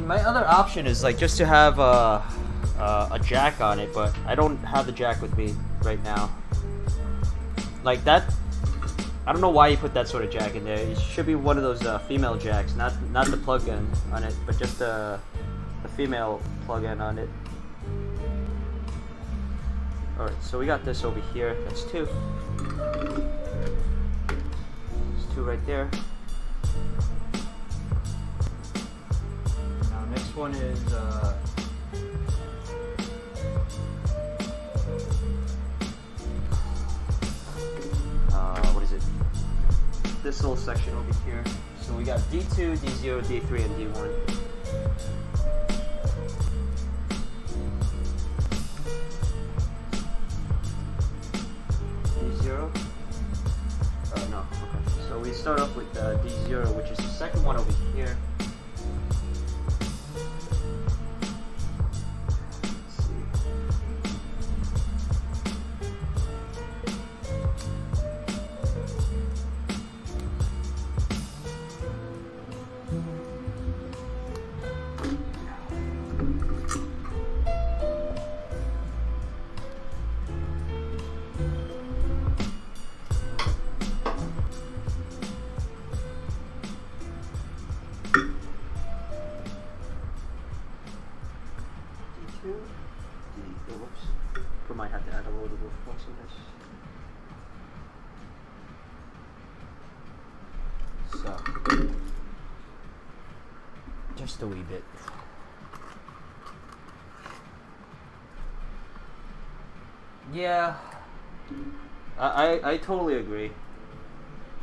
my other option is like just to have a jack on it, but I don't have the jack with me right now. Like that, I don't know why you put that sort of jack in there. It should be one of those female jacks, not the plug-in on it, but just the female plug-in on it. All right, so we got this over here. That's two. There's two right there. Next one is what is it? This little section over here. So we got D2, D0, D3, and D1. D0? No. Okay. So we start off with D0, which is the second one over here. We might have to add a little bit of flexiness. So, just a wee bit. Yeah, I totally agree.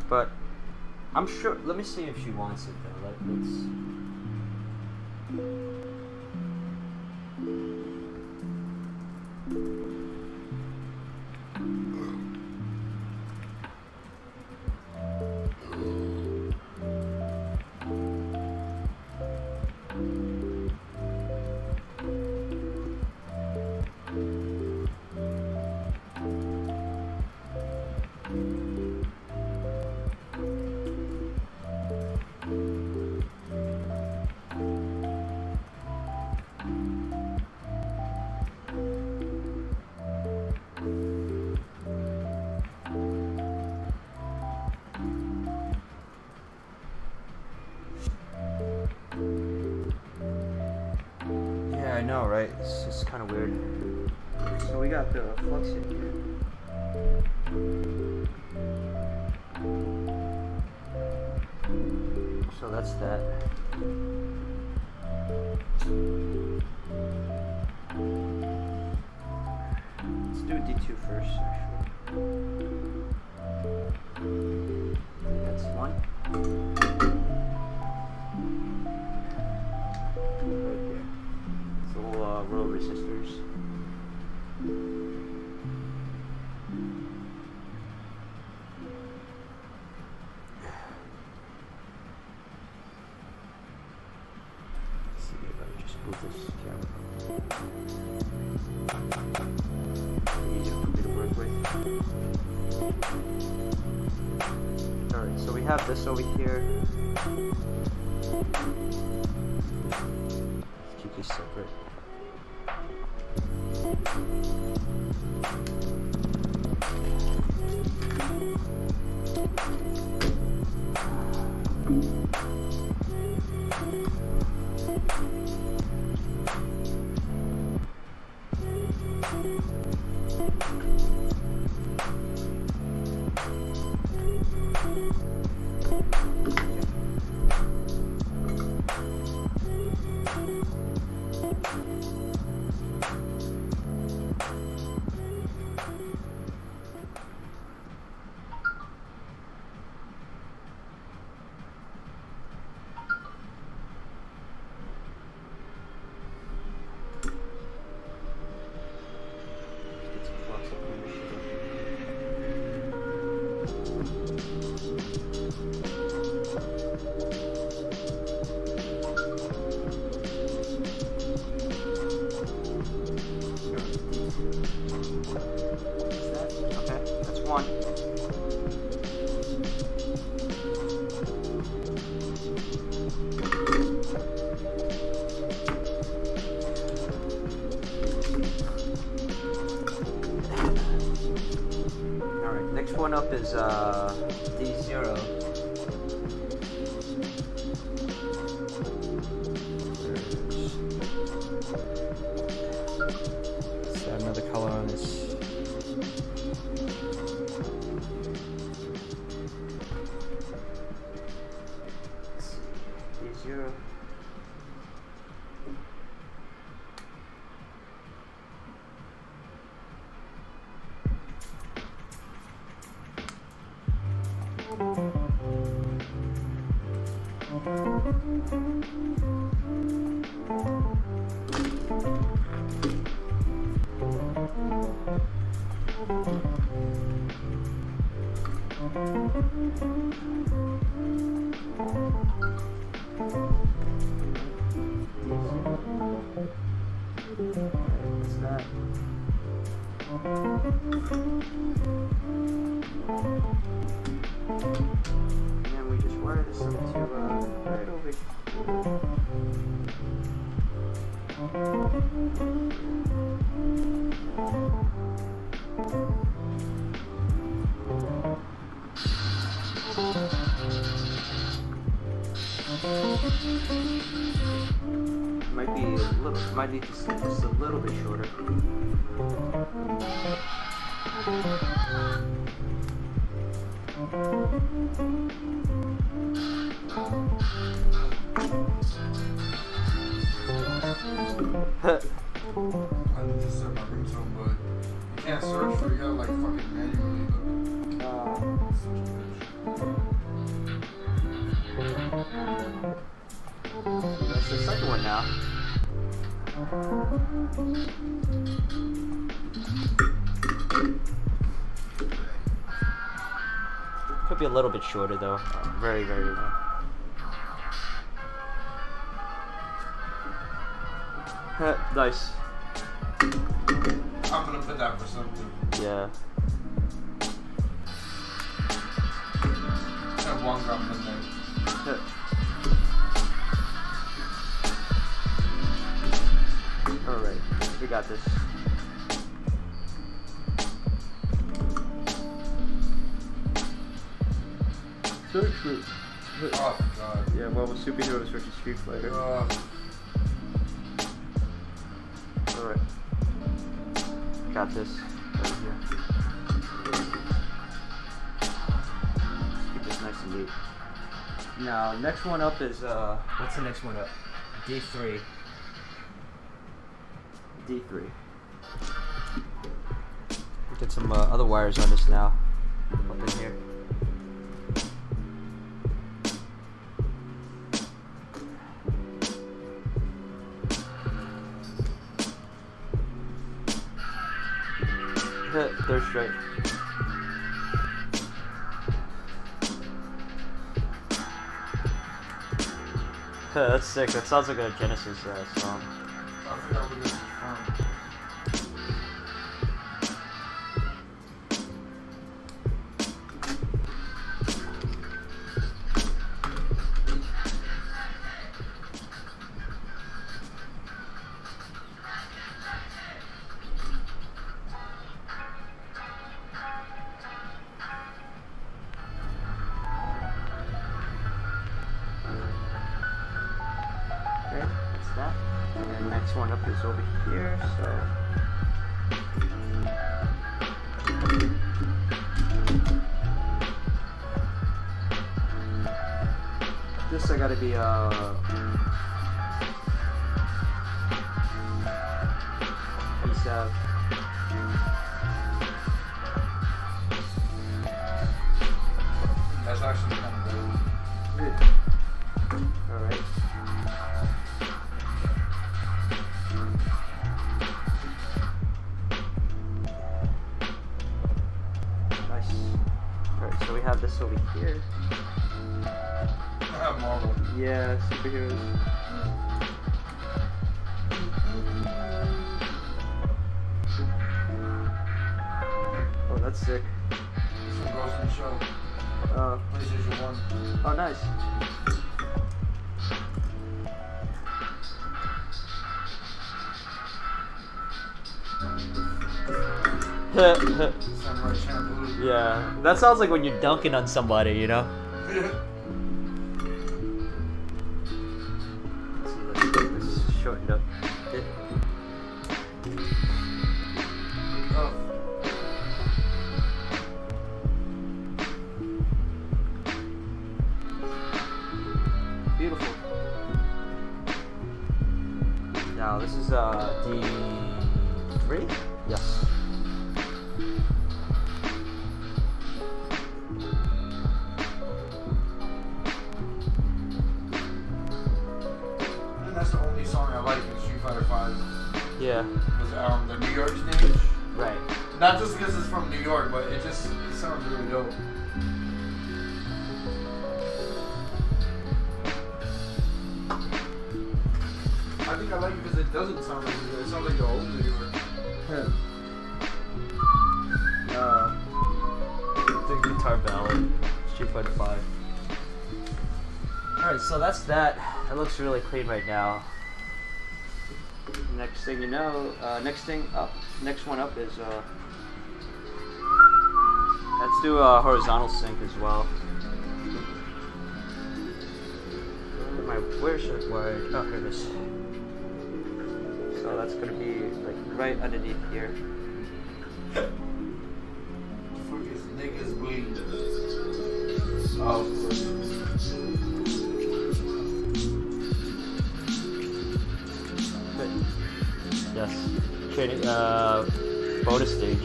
But I'm sure. Let me see if she wants it though. Let's. I know, right? It's just kind of weird. So we got the flux in here. So that's that. Let's do D2 first, actually. That's one. Row of resistors. Let's see if I can just move this camera. Easier for me to work with. Alright, so we have this over here. Let's keep these separate. up is D0. Let's add another color on this. D0. What's that? And then we just wire this up to right over here. Might be a little, might need to set this a little bit shorter. I need to set my ringtone, but you can't search for it. You gotta like fucking manually look. That's the second one now. Could be a little bit shorter though. Very, very low. Nice. I'm gonna put that for something. Yeah. Have one gram in there. Alright, we got this. Oh god. Yeah, well, with superheroes versus Street Fighter. Alright. Got this. Right here. Keep this nice and neat. Now, next one up is, what's the next one up? D3. D3. Get some other wires on this now. Up in here. They're straight. That's sick. That sounds like a Genesis song. I forgot what this is from. Okay, that's that. And then the next one up is over here, so. This I gotta be ASAP. That's actually kind of good. Alright. Nice. Alright, so we have this over here. I have Marvel. Yeah, superheroes. Oh, that's sick. This one goes from the show. PlayStation 1. Oh, nice. Samurai Champloo. Yeah, that sounds like when you're dunking on somebody, you know? Let's see, let's get this shortened up. Oh. Beautiful. Now this is D3? Yes. And that's the only song I like in Street Fighter 5. Yeah. Was the New York stage. Right. Not just because it's from New York, but it sounds really dope. I think I like it because it doesn't sound like New York. It sounds like the old New York. The guitar ballad, Street Fighter 5. Alright, so that's that. It looks really clean right now. Next thing you know, next one up is, let's do a horizontal sync as well. Where should oh, here it is. So that's gonna be like right underneath here. Fuck is niggas bleed. Oh, of course. Yes. Training, bonus stage.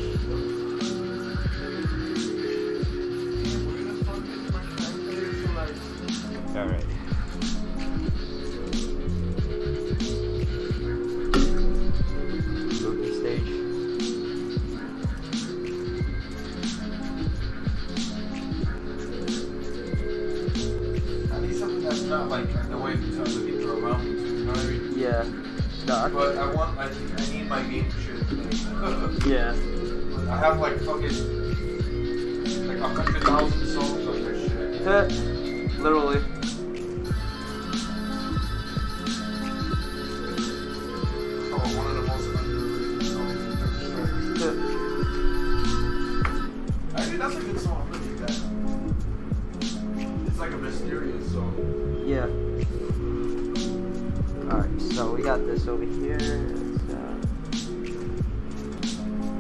Alright. Movie stage. I need something that's not like the way people are around me, you know what I mean? Yeah. No, But I need my game shit. Like, yeah. I have like fucking like 100,000 songs on this shit. Literally. Oh, one of the most underrated songs in Counter-Strike. Actually, that's a good song. I really that. It's like a mysterious song. Yeah. Alright, so we got this over here.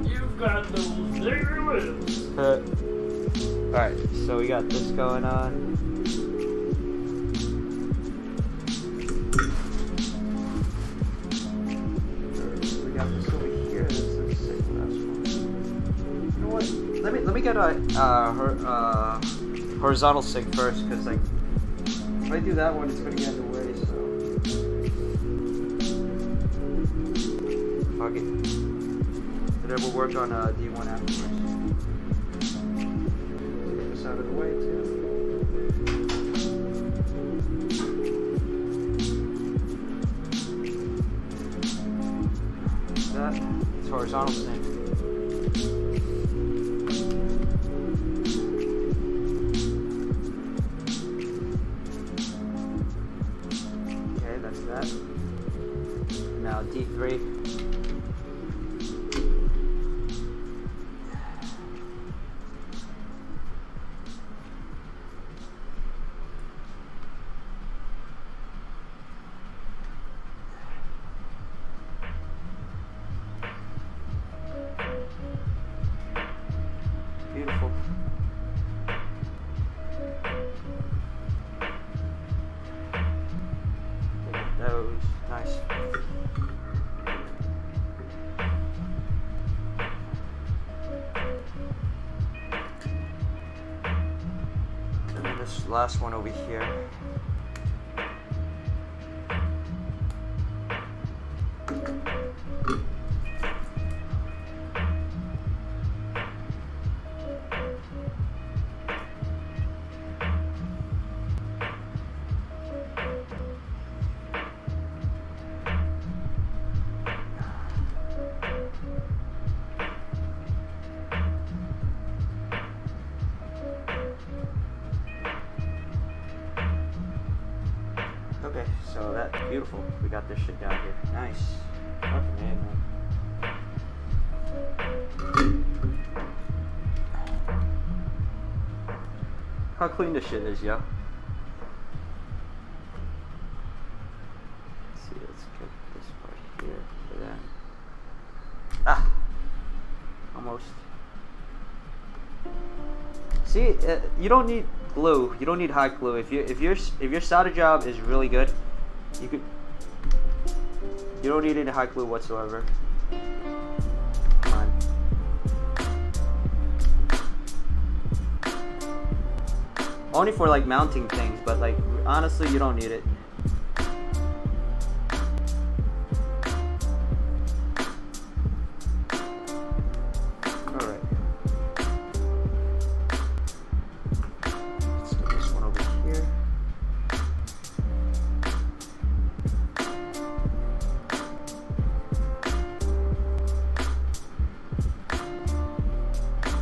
You've got those there lips. Alright, so we got this going on. We got this over here. This is the second last one. You know what? Let me get a horizontal sync first, because like if I do that one, it's gonna get in the way. So fuck it. But then we'll work on D1 afterwards. Get this out of the way too. That it's horizontal sync. Okay, that's that. Now D3. Beautiful. Look at those. Nice. And then this last one over here. Okay, so that's beautiful. We got this shit down here. Nice. Fucking man. how clean this shit is, yo. Let's see, let's get this part here for that. Ah, almost. See, you don't need glue. You don't need hot glue. If your solder job is really good, you don't need any hot glue whatsoever. Come on. Only for like mounting things, but like honestly, you don't need it.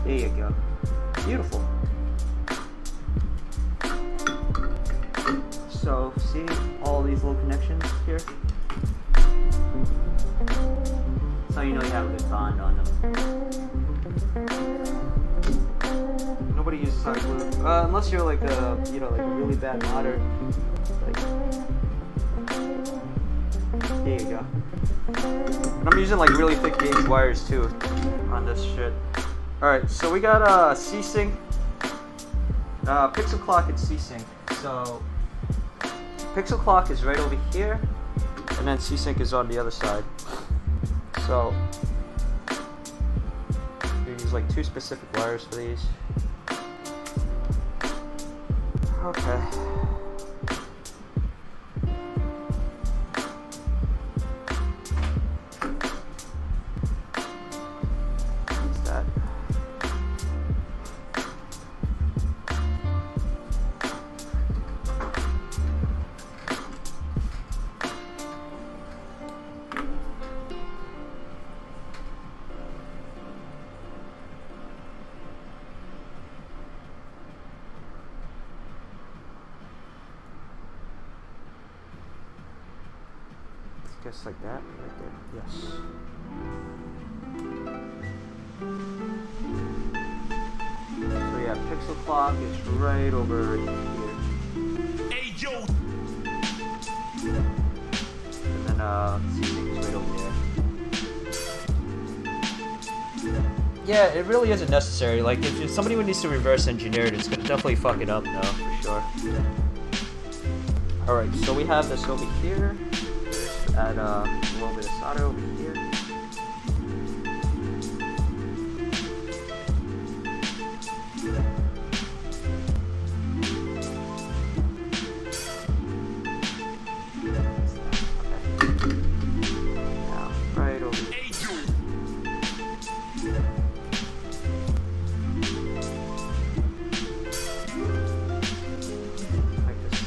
There you go. Beautiful. So, see all these little connections here? So you know you have a good bond on them. Nobody uses hot glue, unless you're like a, like a really bad modder. Like, there you go. And I'm using like really thick gauge wires too on this shit. Alright, so we got C-Sync, Pixel Clock and C-Sync. So, Pixel Clock is right over here, and then C-Sync is on the other side. So, you use like 2 specific wires for these. Okay. Just like that, right there. Yes. So yeah, Pixel Clock is right over here. Hey yo. And then C-Sync is right over there. Yeah, it really isn't necessary. Like if somebody needs to reverse engineer it, it's gonna definitely fuck it up though, for sure. Alright, so we have this over here. Add a little bit of solder over here. Now, right over here. Like this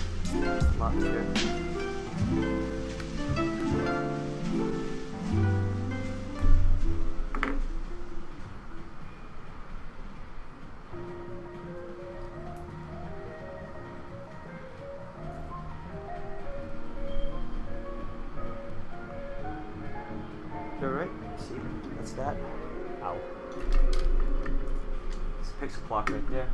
lot here. Alright, see, that's that. Ow. It's a Pixel Clock right there.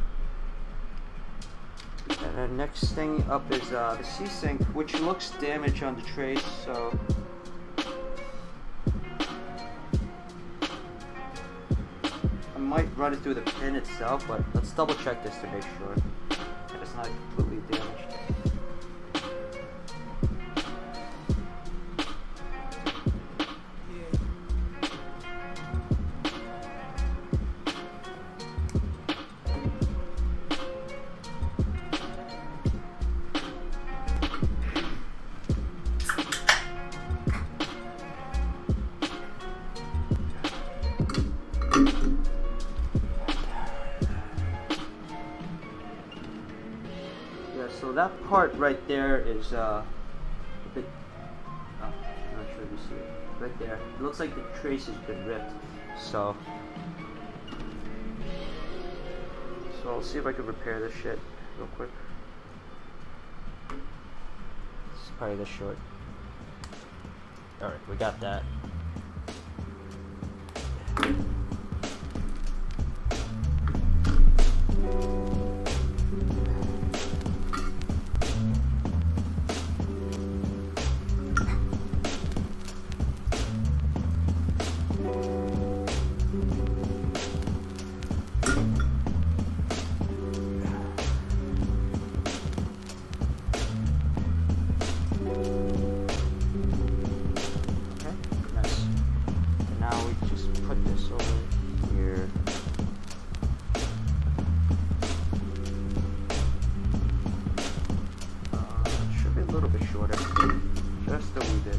And then next thing up is the C-Sync, which looks damaged on the trace, so... I might run it through the pin itself, but let's double check this to make sure that it's not completely damaged. So that part right there is a bit, oh, I'm not sure if you see it, right there. It looks like the trace has been ripped, so I'll see if I can repair this shit real quick. It's probably this short. Alright, we got that. little bit shorter. Just a wee bit.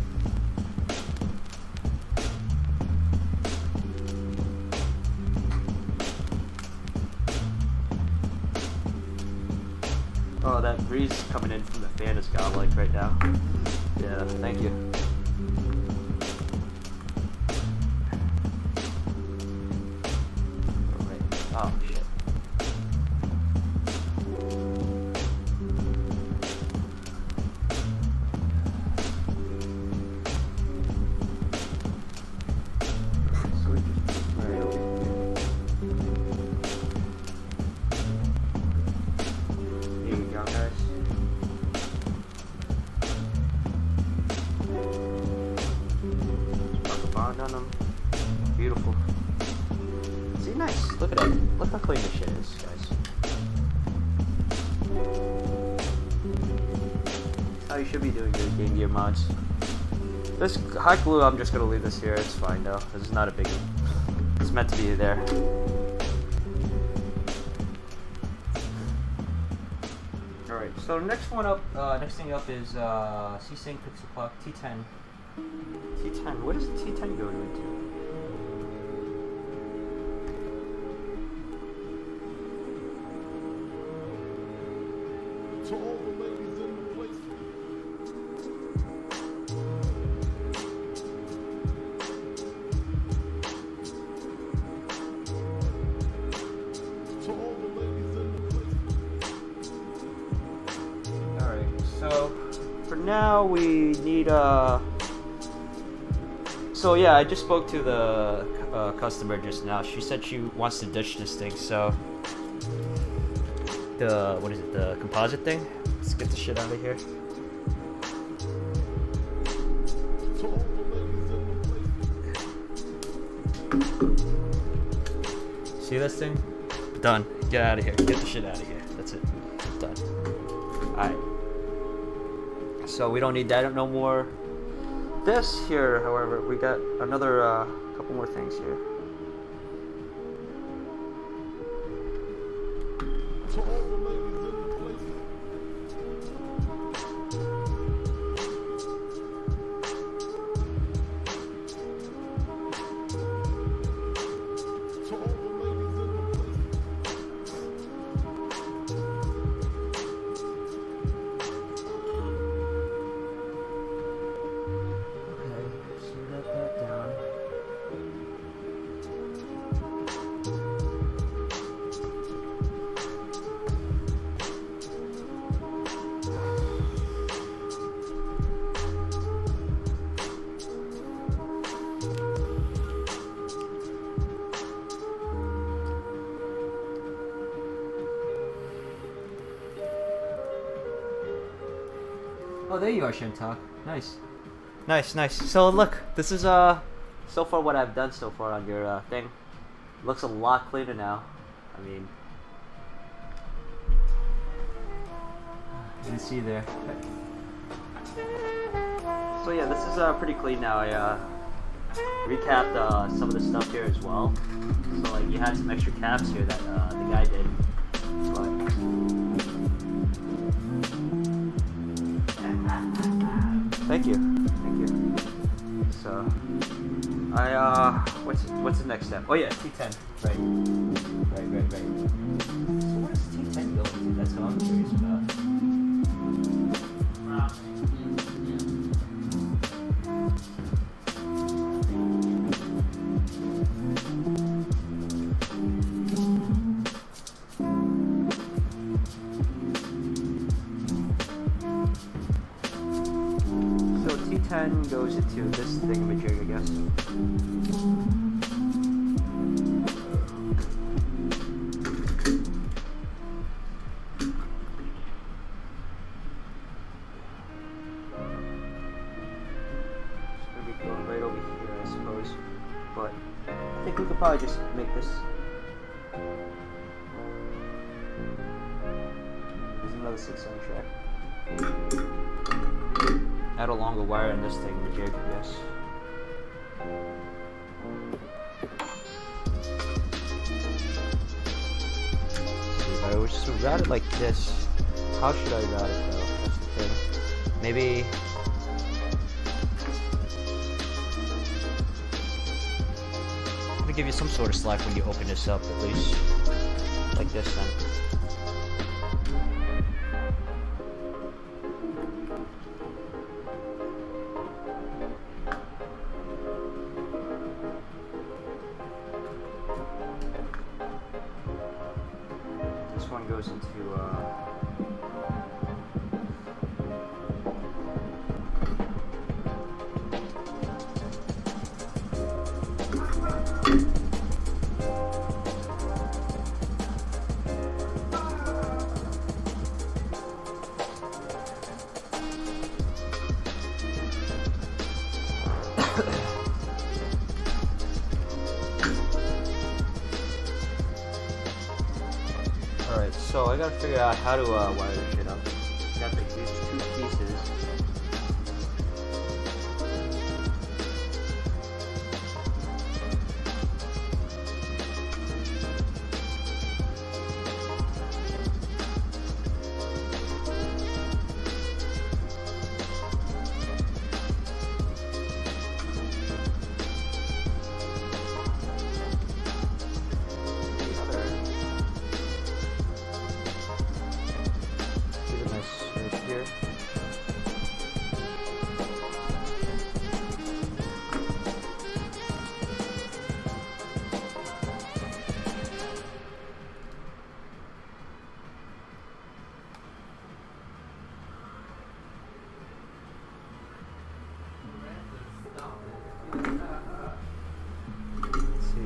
Oh, that breeze coming in from the fan is godlike right now. Yeah, thank you. Alright. Oh, shit. So we just right over here. Here we go, guys. Put the bond on them. Beautiful. See, nice. Look at that. Look how clean this shit is, guys. That's how you should be doing your Game Gear mods. This hot glue, I'm just gonna leave this here. It's fine though. This is not a biggie. It's meant to be there. Alright, so next thing up is C-Sync Pixel Clock T10. T10, what does T10 go into? To all the ladies in the place. To all the ladies in the place. Alright, so for now we need so yeah, I just spoke to the customer just now. She said she wants to ditch this thing, so what is it, the composite thing? Let's get the shit out of here. To all the ladies in the place. See this thing? Done. Get out of here. Get the shit out of here. That's it. Done. Alright. So we don't need that no more. This here, however, we got another couple more things here. To all the ladies in the place. To all the ladies in the place. Okay, so we got that down. Oh, there you are, Shintak. Nice. Nice, nice. So look, this is so far what I've done so far on your thing. Looks a lot cleaner now. I mean, you can see there. So yeah, this is pretty clean now. I recapped some of the stuff here as well. So like you had some extra caps here that the guy did. But thank you, thank you. So, what's the next step? Oh yeah, T10. Right. So what does T10 go into? That's what I'm curious about. So T10 goes into this thingamajig, I guess. It's gonna be going right over here, I suppose. But I think we could probably just make this. There's another 6-cent track. Add a longer wire in this thing, the jig, yes. If I was to route it like this, how should I route it though? That's the thing. Maybe. I'm gonna give you some sort of slack when you open this up, at least. Like this then. This one goes into Alright, so I gotta figure out how to wire this shit up. Got like these two pieces.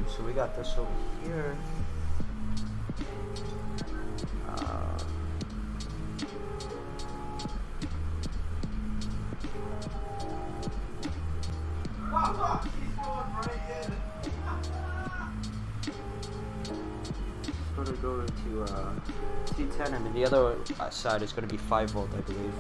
So we got this over here. It's going to go into T10, and then the other side is going to be 5 volt, I believe.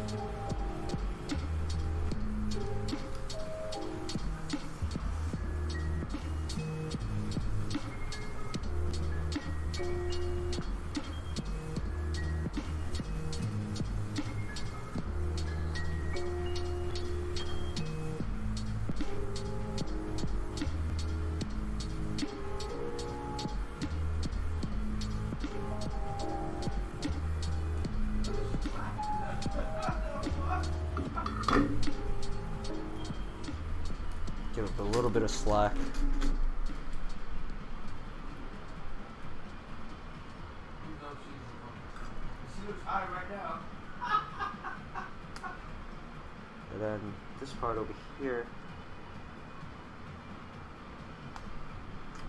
Give it a little bit of slack. And then this part over here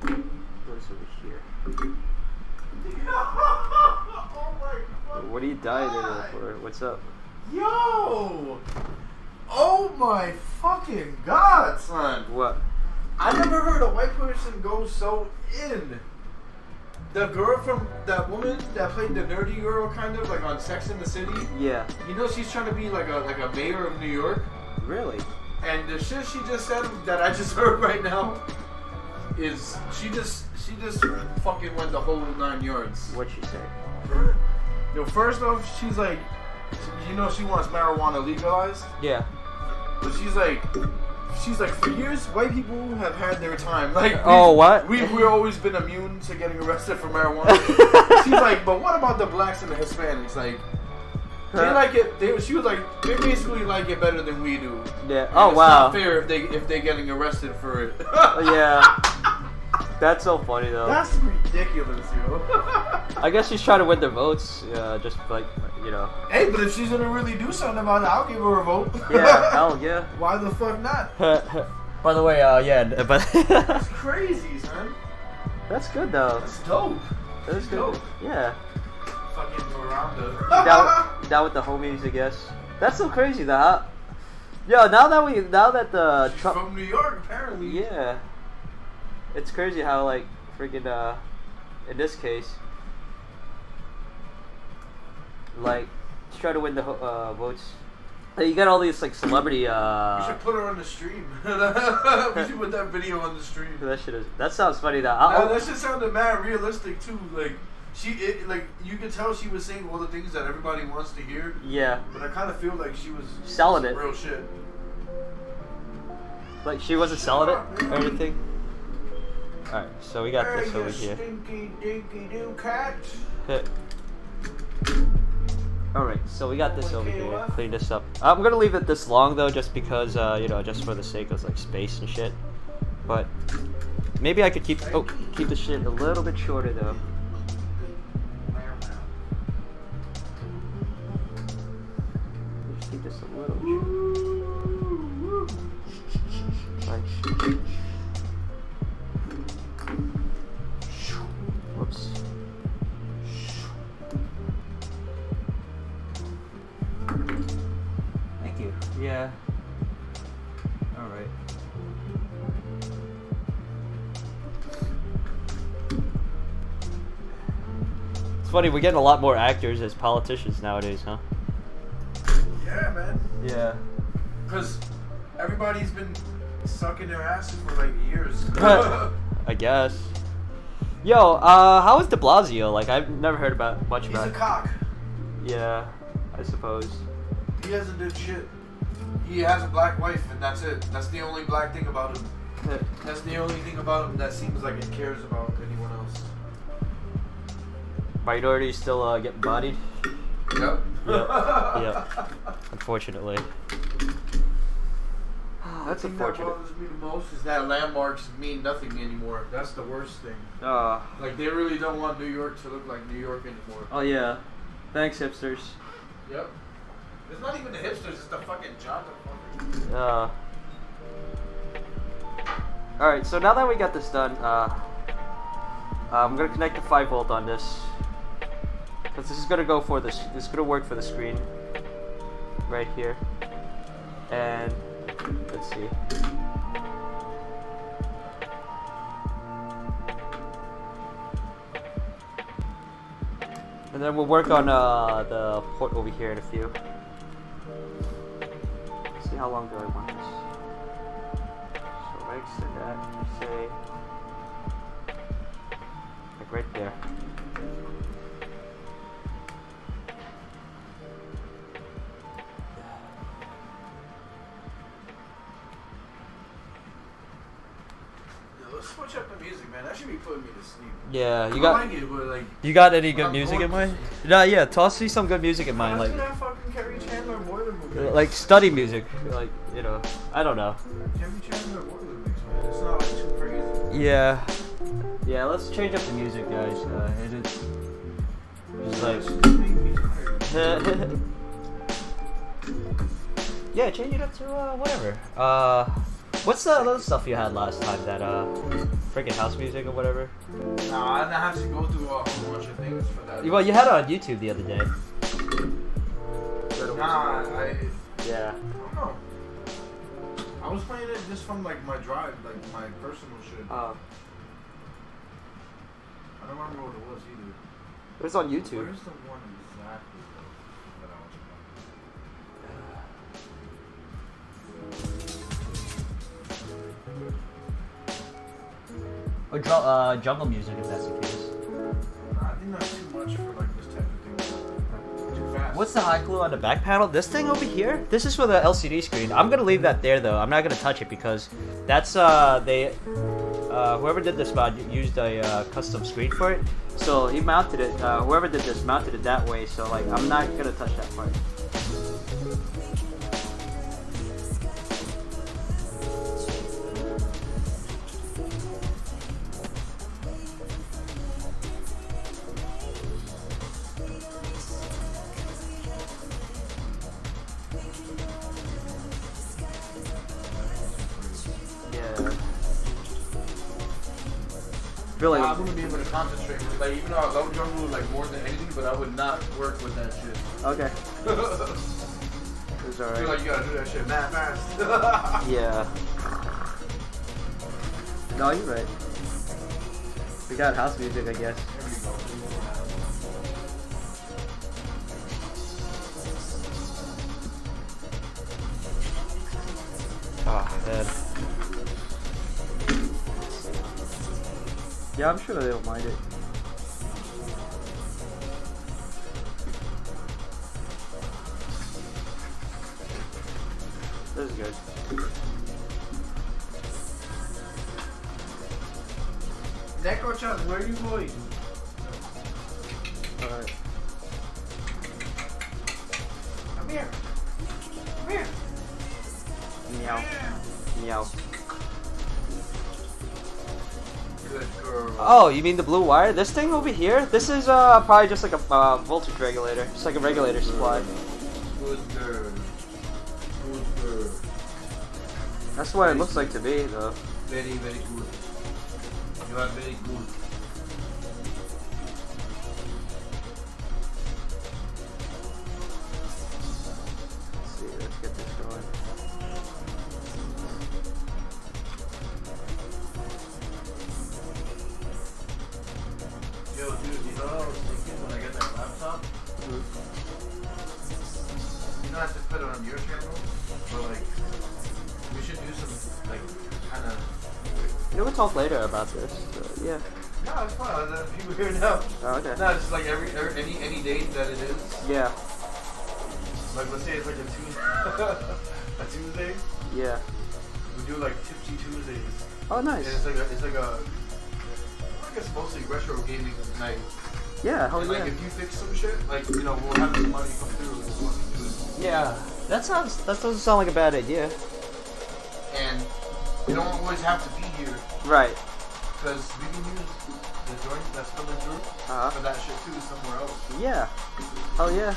goes over here. Oh my fucking What are you dying in there God. for? What's up? Yo! Oh my fucking God, son! What? I never heard a white person go so in. The girl from that woman that played the nerdy girl, kind of like on Sex and the City. Yeah. You know she's trying to be like a mayor of New York. Really? And the shit she just said that I just heard right now is she just fucking went the whole 9 yards. What'd she say? Yo, first off, she's like, you know, she wants marijuana legalized. Yeah. But she's like, for years, white people have had their time. Like, Oh, what? We've always been immune to getting arrested for marijuana. She's like, but what about the blacks and the Hispanics? Like, they like it. She was like, they basically like it better than we do. Yeah. And Oh, it's wow. not fair if they getting arrested for it. Yeah. That's so funny though. That's ridiculous, yo. I guess she's trying to win their votes. Just like, you know. Hey, but if she's gonna really do something about it, I'll give her a vote. Yeah. Hell yeah. Why the fuck not? By the way, yeah, but That's crazy, son. that's good though. That's dope. That's good. dope. Yeah. Fucking Miranda. Down with the homies, I guess. That's so crazy, though. Yo, now that the She's Trump, from New York, apparently. yeah, it's crazy how like freaking in this case, like to try to win the votes. You got all these like celebrity. We should put her on the stream. We should put that video on the stream. That sounds funny though. Nah, that shit sounded mad realistic too. Like like you could tell she was saying all the things that everybody wants to hear. Yeah. But I kind of feel like she was Selling it. real shit. Like she wasn't selling it or anything. All right, so we got this over here. Stinky dinky doo cat. All right, so we got this over Okay, here. what? Clean this up. I'm gonna leave it this long though, just because you know, just for the sake of like space and shit. But maybe I could keep the shit a little bit shorter though. Just keep this a little bit shorter. Right. Whoops. Thank you. Yeah. All right. It's funny, we're getting a lot more actors as politicians nowadays, huh? Yeah, man. Yeah. Because everybody's been sucking their asses for like years. I guess. Yo, how is De Blasio? Like, I've never heard much He's about a it. cock. Yeah, I suppose. He hasn't done shit. He has a black wife, and that's it. That's the only black thing about him. That's the only thing about him that seems like it cares about anyone else. Minorities still getting bodied? Yep. Yep. Unfortunately. That's the thing unfortunate. that bothers me the most is that landmarks mean nothing anymore. That's the worst thing. Like, they really don't want New York to look like New York anymore. Oh yeah. Thanks, hipsters. Yep. It's not even the hipsters, it's the fucking job fuckers. Alright, so now that we got this done, I'm gonna connect the 5V on this. Because this is gonna go for this. This is gonna work for the screen. Right here. And let's see. And then we'll work on the port over here in a few. Let's see how long do I want this. So I extend that, say, like right there. Let's switch up the music, man. That should be putting me to sleep. Yeah, I like it, but like. You got any good I'm music going in to mind? sleep. No, yeah, toss me some good music in mind, Let's like do that fucking Kerry Chandler Boiler movie. like study music, like you know, I don't know. Kerry Chandler Boiler mix, man. It's not like too crazy. Yeah, yeah. Let's change up the music, guys. It's just like yeah, change it up to whatever. What's the other stuff you had last time? That freaking house music or whatever. Nah, I have to go through a whole bunch of things for that. Well, you had it on YouTube the other day. Nah, Yeah. I don't know. I was playing it just from like my drive, like my personal shit. I don't remember what it was either. It was on YouTube. Where's the one exactly that I was Or jungle music, if that's the case. playing? I think that's too much for like this type of thing. Too fast. What's the high clue on the back panel? This thing over here? This is for the LCD screen. I'm gonna leave that there though. I'm not gonna touch it because that's whoever did this mod used a custom screen for it. So he mounted it. Whoever did this mounted it that way. So like I'm not gonna touch that part. Really? I wouldn't be able to concentrate with it. Like, even though I love jungle like more than anything, but I would not work with that shit. Okay. It's I feel alright. like you gotta do that shit mad fast. Yeah. No, you're right. We got house music, I guess. Ah, man. Yeah, I'm sure they don't mind it. This is good. Necro-chan, where are you going? Alright. Come here. Come here. Meow. Meow. Good girl. Oh, you mean the blue wire? This thing over here? This is probably just like a voltage regulator. It's like a regulator supply. Good girl. Good girl. That's what it looks like to be, though. Very, very good. You are very good. Let's see, let's get this going. Yo, dude, you know what I was thinking when I get that laptop? You don't have to put it on your channel, but like, we should do some, like, kind of. You know, we'll talk later about this. Yeah. No, it's fine. People here now. Oh, okay. No, it's just like any date that it is. Yeah. Like, let's say it's like a Tuesday. A Tuesday. Yeah. We do like Tipsy Tuesdays. Oh, nice. And it's like a I guess mostly retro gaming night. Yeah, hell And yeah. like if you fix some shit, like, you know, we'll have somebody come through and we'll do it. Yeah. That doesn't sound like a bad idea. And you don't always have to be here Right. because we can use the joint that's coming through for that shit too somewhere else. Yeah. Hell yeah.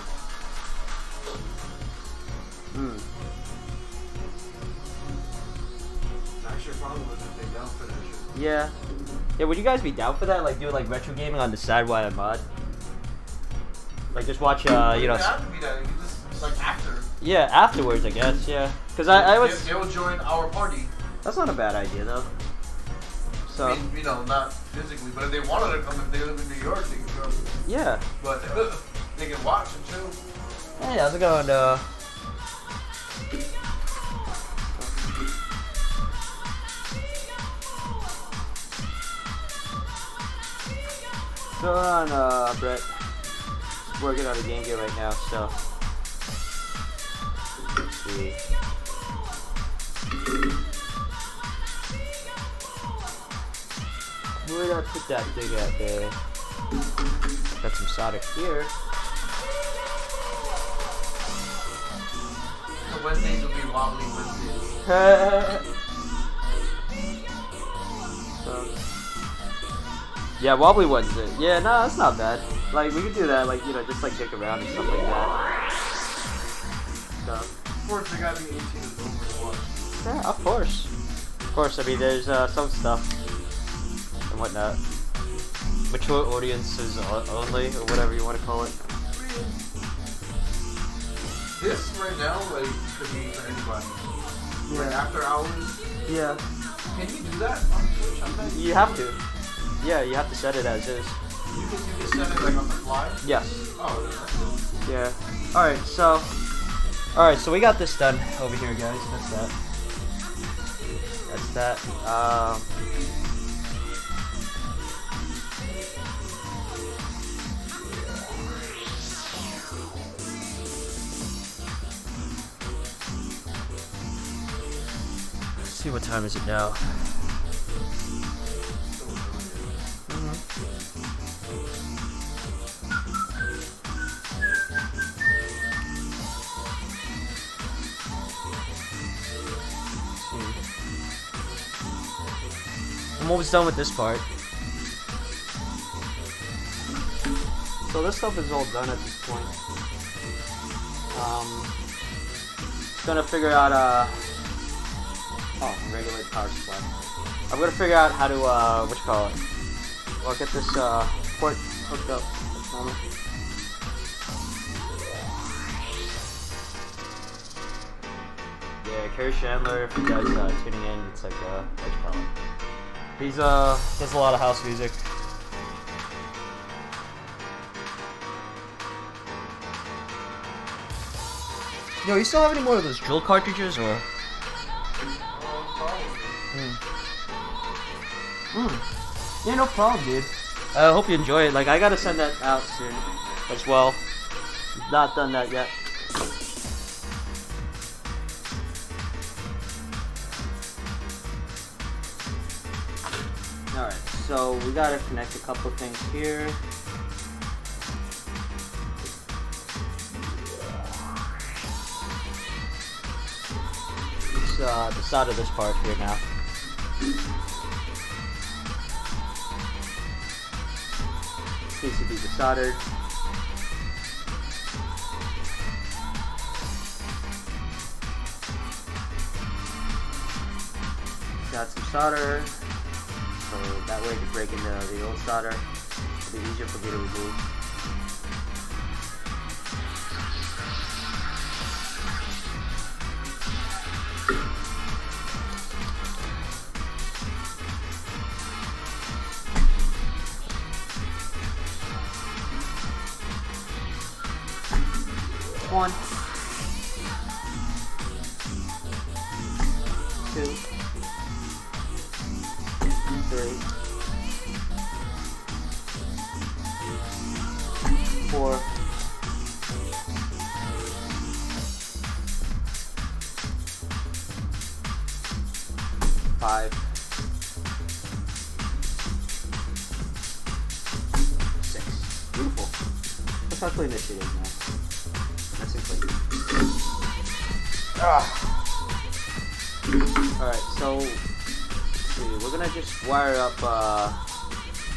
Hmm. Not sure probably was if they down for that shit. Yeah. Yeah, would you guys be down for that? Like, do like retro gaming on the side while I mod? Like, just watch, you know. It doesn't have to be that. You can just like after. Yeah, afterwards, I guess. Yeah. Because I was. They'll join our party. That's not a bad idea, though. So. I mean, you know, not physically, but if they wanted to come, if they live in New York, they can come. Yeah. But they can watch and chill. Hey, how's it going? What's going on, Brett? Working on a game gear right now, so. Let's see. Where did I put that thing at there? Got some solder here. So Wednesdays will be wobbly Wednesdays. Yeah, wobbly Wednesday. Yeah, no, that's not bad. Like, we could do that, like, you know, just like kick around and stuff like that. So. Of course, they gotta be 18 and over to watch. Yeah, of course. Of course, I mean, there's some stuff and whatnot. Mature audiences only, or whatever you want to call it. This right now, like, could be for anybody. Like, after hours. Yeah. Can you do that on Twitch? I'm not- You have to. Yeah, you have to set it as is. You can set it like on the fly? Yes. Oh, that's cool. Yeah. Alright, so we got this done over here, guys. That's that. That's that. Let's see, what time is it now? I'm almost done with this part. So this stuff is all done at this point. Gonna figure out regulate power supply. I'm gonna figure out how to what you call it. Well, get this port hooked up at the moment. Yeah, Kerry Chandler, if you guys tuning in, it's like what you call it. He's does a lot of house music. Yo, you still have any more of those drill cartridges, or? Yeah, no problem, dude. I hope you enjoy it. Like, I gotta send that out soon as well. Not done that yet. Alright, so we gotta connect a couple things here. Let's desolder this part here now. Needs to be desoldered. Got some solder, so that way to break into the old solder, it'll be easier for me to remove. One, two, 3, 4, 5, 6. Beautiful. Look how clean this shit is, man. Nice and clean. Alright, so we're gonna just wire up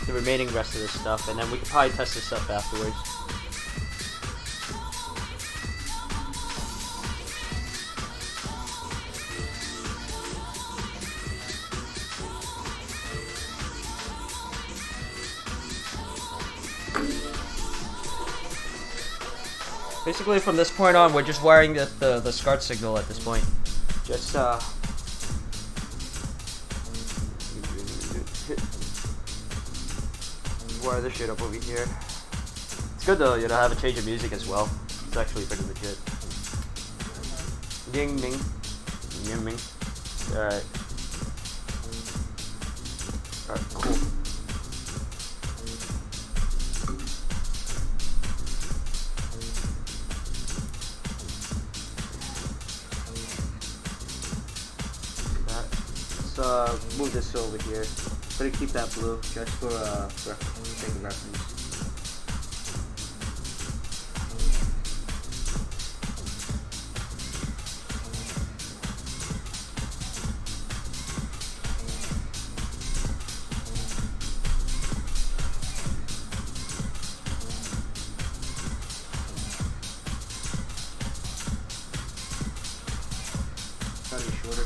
the remaining rest of this stuff, and then we can probably test this up afterwards. Basically, from this point on, we're just wiring the SCART signal at this point. Just wire this shit up over here. It's good though, you know, have a change of music as well. It's actually pretty legit. Ding ding. Ding ding. Alright. Alright, cool. Let's move this over here. Better keep that blue just for sake of reference. Slightly shorter.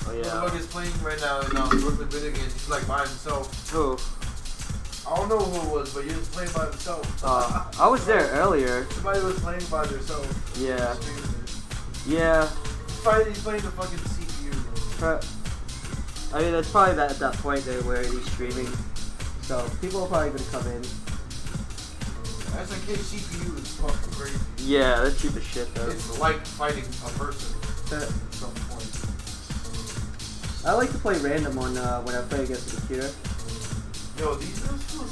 Oh yeah. Look, is playing right now in Brooklyn Video Games. He's like by himself. Who? I don't know who it was, but he was playing by himself. I was there earlier. Somebody was playing by themselves. Yeah. Yeah. He's playing the fucking CPU. I mean, it's probably at that point there where he's streaming. So people are probably gonna come in. That's like his CPU is fucking crazy. Yeah, that's cheap as shit though. It's like fighting a person at some point. I like to play random on when I play against the computer. Yo, these new school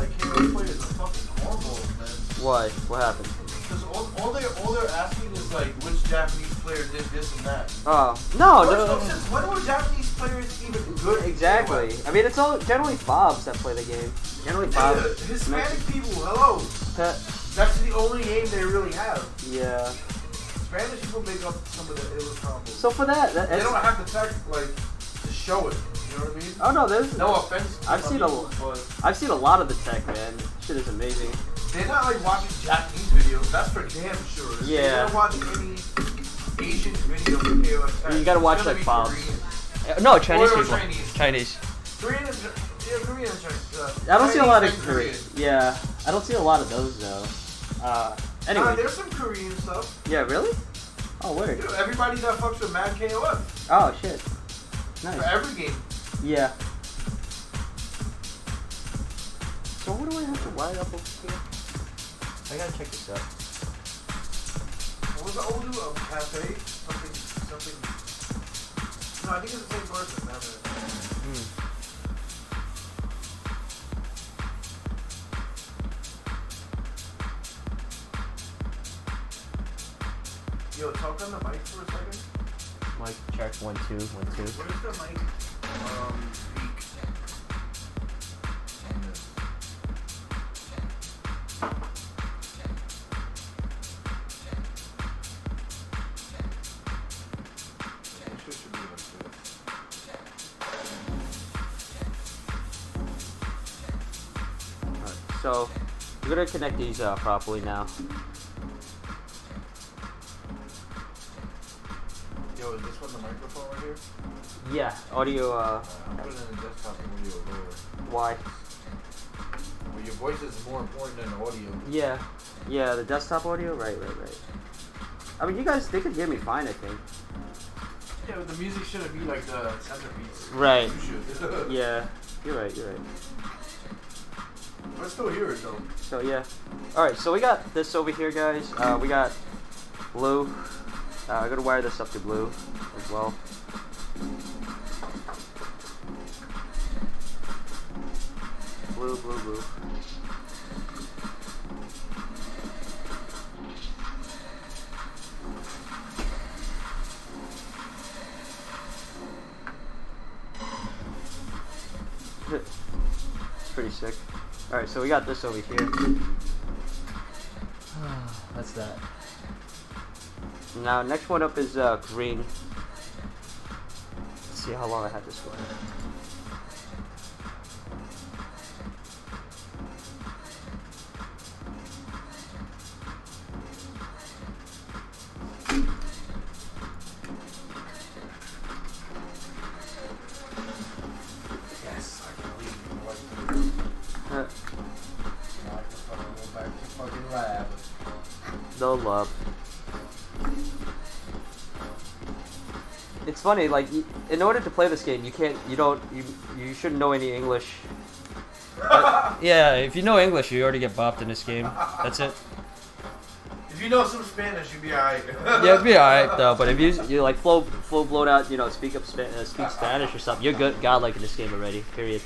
like KO players are fucking horrible, man. Why? What happened? Because all they're asking is like which Japanese player did this and that. Oh no, no sense. When were Japanese players even good? Exactly. I mean, it's all generally fobs that play the game. Generally fobs. Yeah, Hispanic people, hello. That's the only game they really have. Yeah. Spanish people make up some of the illest combos. So for that they don't have the tech like to show it. You know what I mean? Oh no, there's no offense. I've seen a lot of the tech, man. Shit is amazing. They're not like watching Japanese videos. That's for damn sure. Yeah. They're not watching any Asian videos for KOF tech. You gotta watch like fobs. No, Chinese people. Chinese. Korean and Chinese. I don't see a lot of Korean. Yeah, I don't see a lot of those though. Anyway. There's some Korean stuff. Yeah, really? Oh, weird. Dude, everybody that fucks with Mad KOF. Oh, shit. Nice. For every game. Yeah. So what do I have to wire up over here? I gotta check this out. What was the old cafe? Something. No, I think it's the same person. Now that- Yo, talk on the mic for a second. Mic check 1 2 1 2. Where's the mic? Speak. On this. This should be like this. Alright, so we're gonna connect these properly now. Yo, is this one the microphone right here? Yeah, audio. I put it in the desktop audio lower. Why? Well, your voice is more important than the audio. Yeah, yeah, the desktop audio. Right. I mean, you guys, they could hear me fine, I think. Yeah, but the music shouldn't be like the centerpiece. Right. You should. Yeah, you're right. I still hear it though. So yeah. All right, so we got this over here, guys. We got blue. I'm gonna wire this up to blue as well. Blue. It's pretty sick. All right, so we got this over here. That's that. Now, next one up is green. Let's see how long I had this one. Yes, I can leave the white Uh, microphone. Go back to fucking lab. No love. It's funny, like, in order to play this game, you shouldn't know any English. Yeah, if you know English, you already get bopped in this game. That's it. If you know some Spanish, you'll be alright. Yeah, it'd be alright though. But if you like full blown out, speak Spanish or something, you're good godlike in this game already. Period.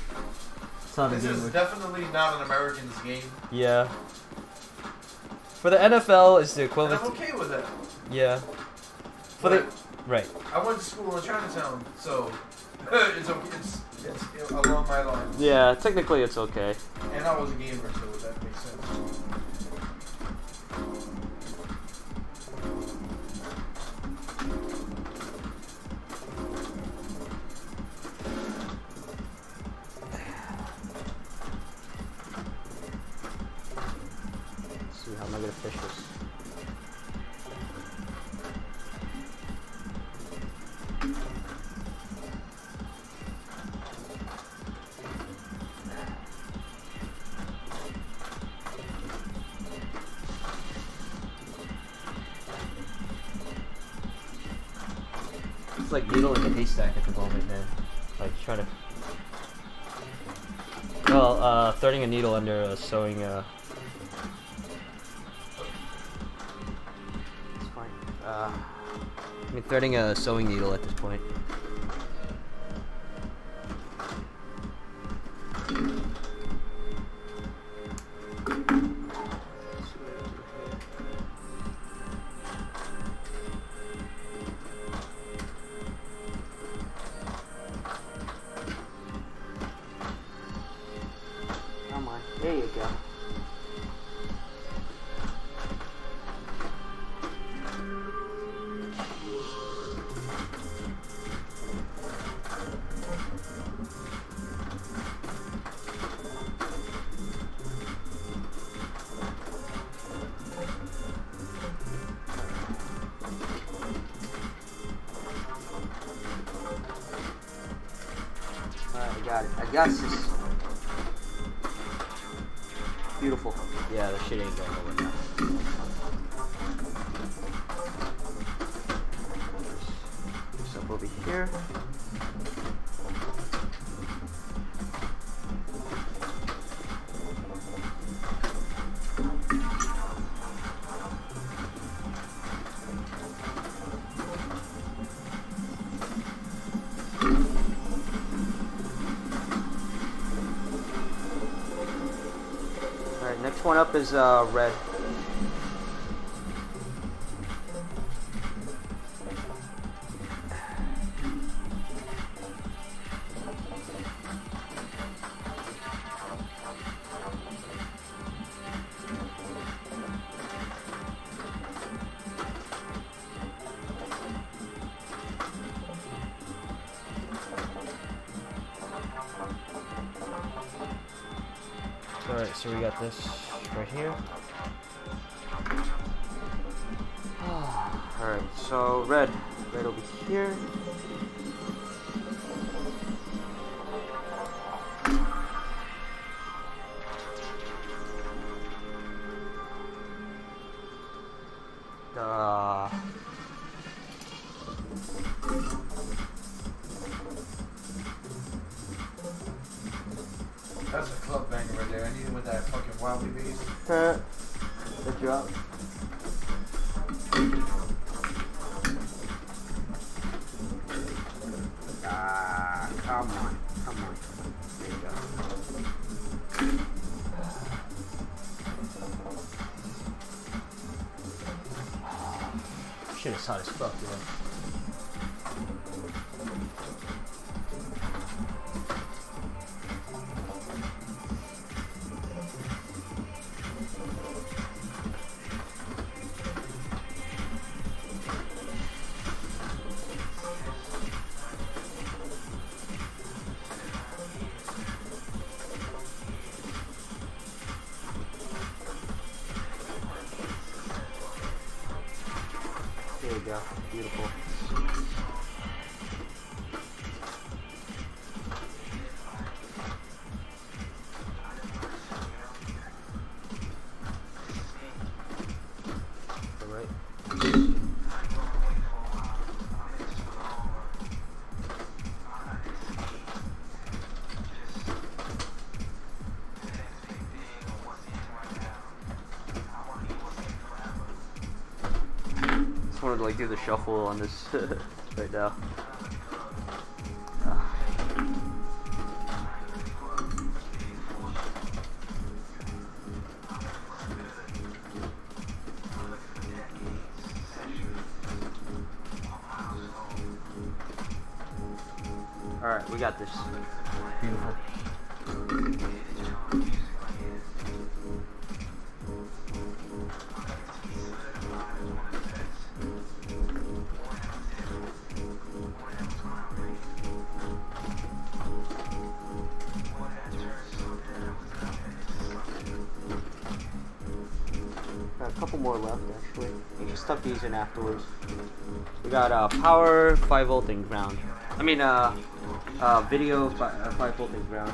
It's not a This game is where- definitely not an American's game. Yeah. For the NFL, it's the And equivalent. I'm okay with that. Yeah. For the right. I went to school in Chinatown, so it's along my lines. Yeah, technically it's okay. And I was a gamer, so that makes sense. Let's see how am I gonna fish this. It's like needle in a haystack at the moment, man. Like trying to. Well, threading a needle under a sewing. It's fine. I mean, threading a sewing needle at this point. Come on, there you go. Alright, I got it. I got this. Beautiful. Yeah, the shit ain't going nowhere now. This up over here. Next one up is red. Alright, so we got this right here. Alright, so red over here. That's a club banger right there. I need it with that fucking wildly bass. Good job. Come on. There you go. Shit is hot as fuck, dude. There you go. Beautiful. All right. Wanted to like do the shuffle on this right now. All right, we got this. Beautiful. Got a couple more left actually. You can stuff these in afterwards. We got power 5-volt and ground. I mean video 5-volt and ground.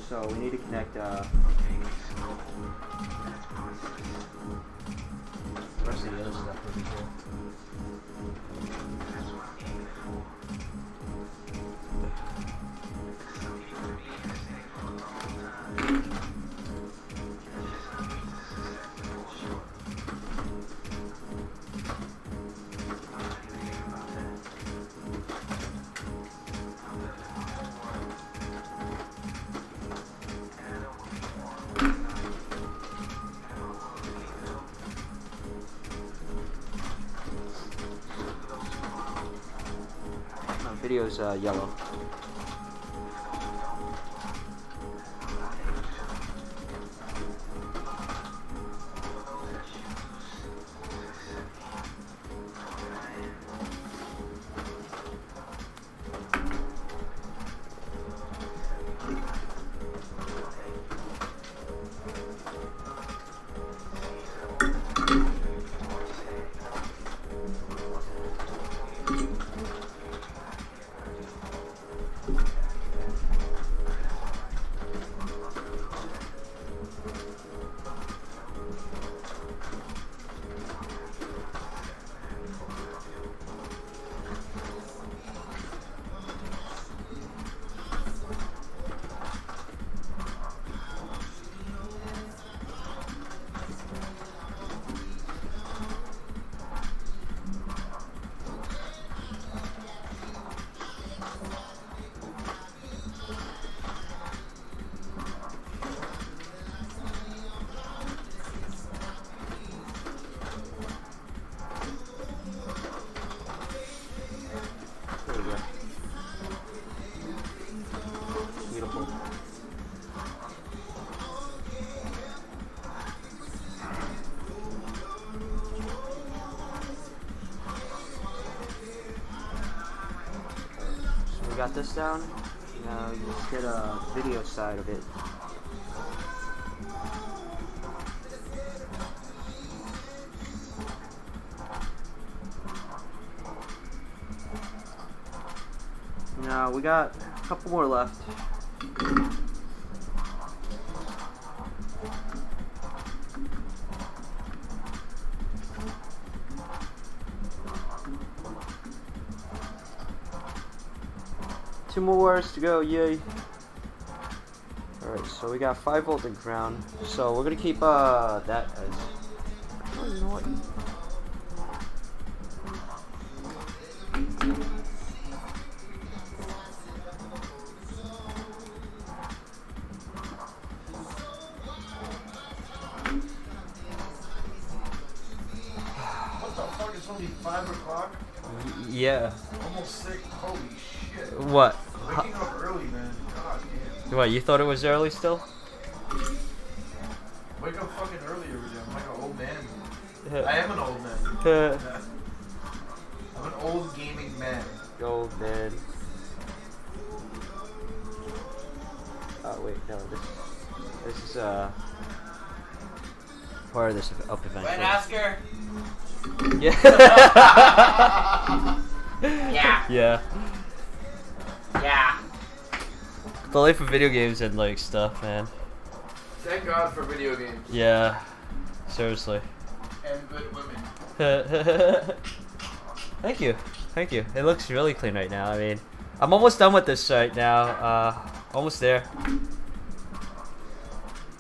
So we need to connect the rest of the other stuff would be cool. video's yellow. we got this down. Now let's get a video side of it. Now we got a couple more left. Two more wires to go, yay. Alright, so we got 5 volt and ground. So we're gonna keep that as, oh, you know what? What the fuck? It's only 5 o'clock? Yeah. Almost 6. Holy shit. What? Waking up early, man. God damn. What, you thought it was early still? Wake up fucking early every day. I'm like an old man. I am an old man. I'm an old gaming man. Old man. Oh wait, no, this is part of this up eventually. Wait, Oscar. Yeah. Yeah. Yeah. Yeah. The life of video games and like stuff, man. Thank God for video games. Yeah. Seriously. And good women. Thank you. Thank you. It looks really clean right now. I mean, I'm almost done with this right now. Almost there.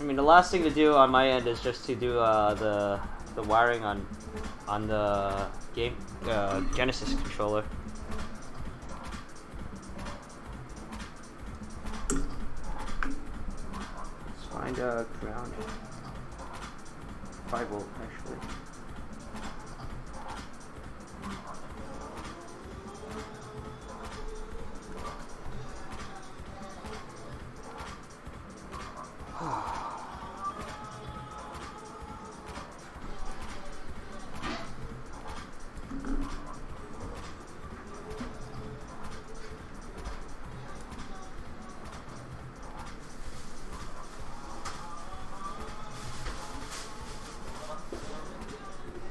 I mean, the last thing to do on my end is just to do the wiring on the game Genesis controller. Let's find a ground. 5 volt actually.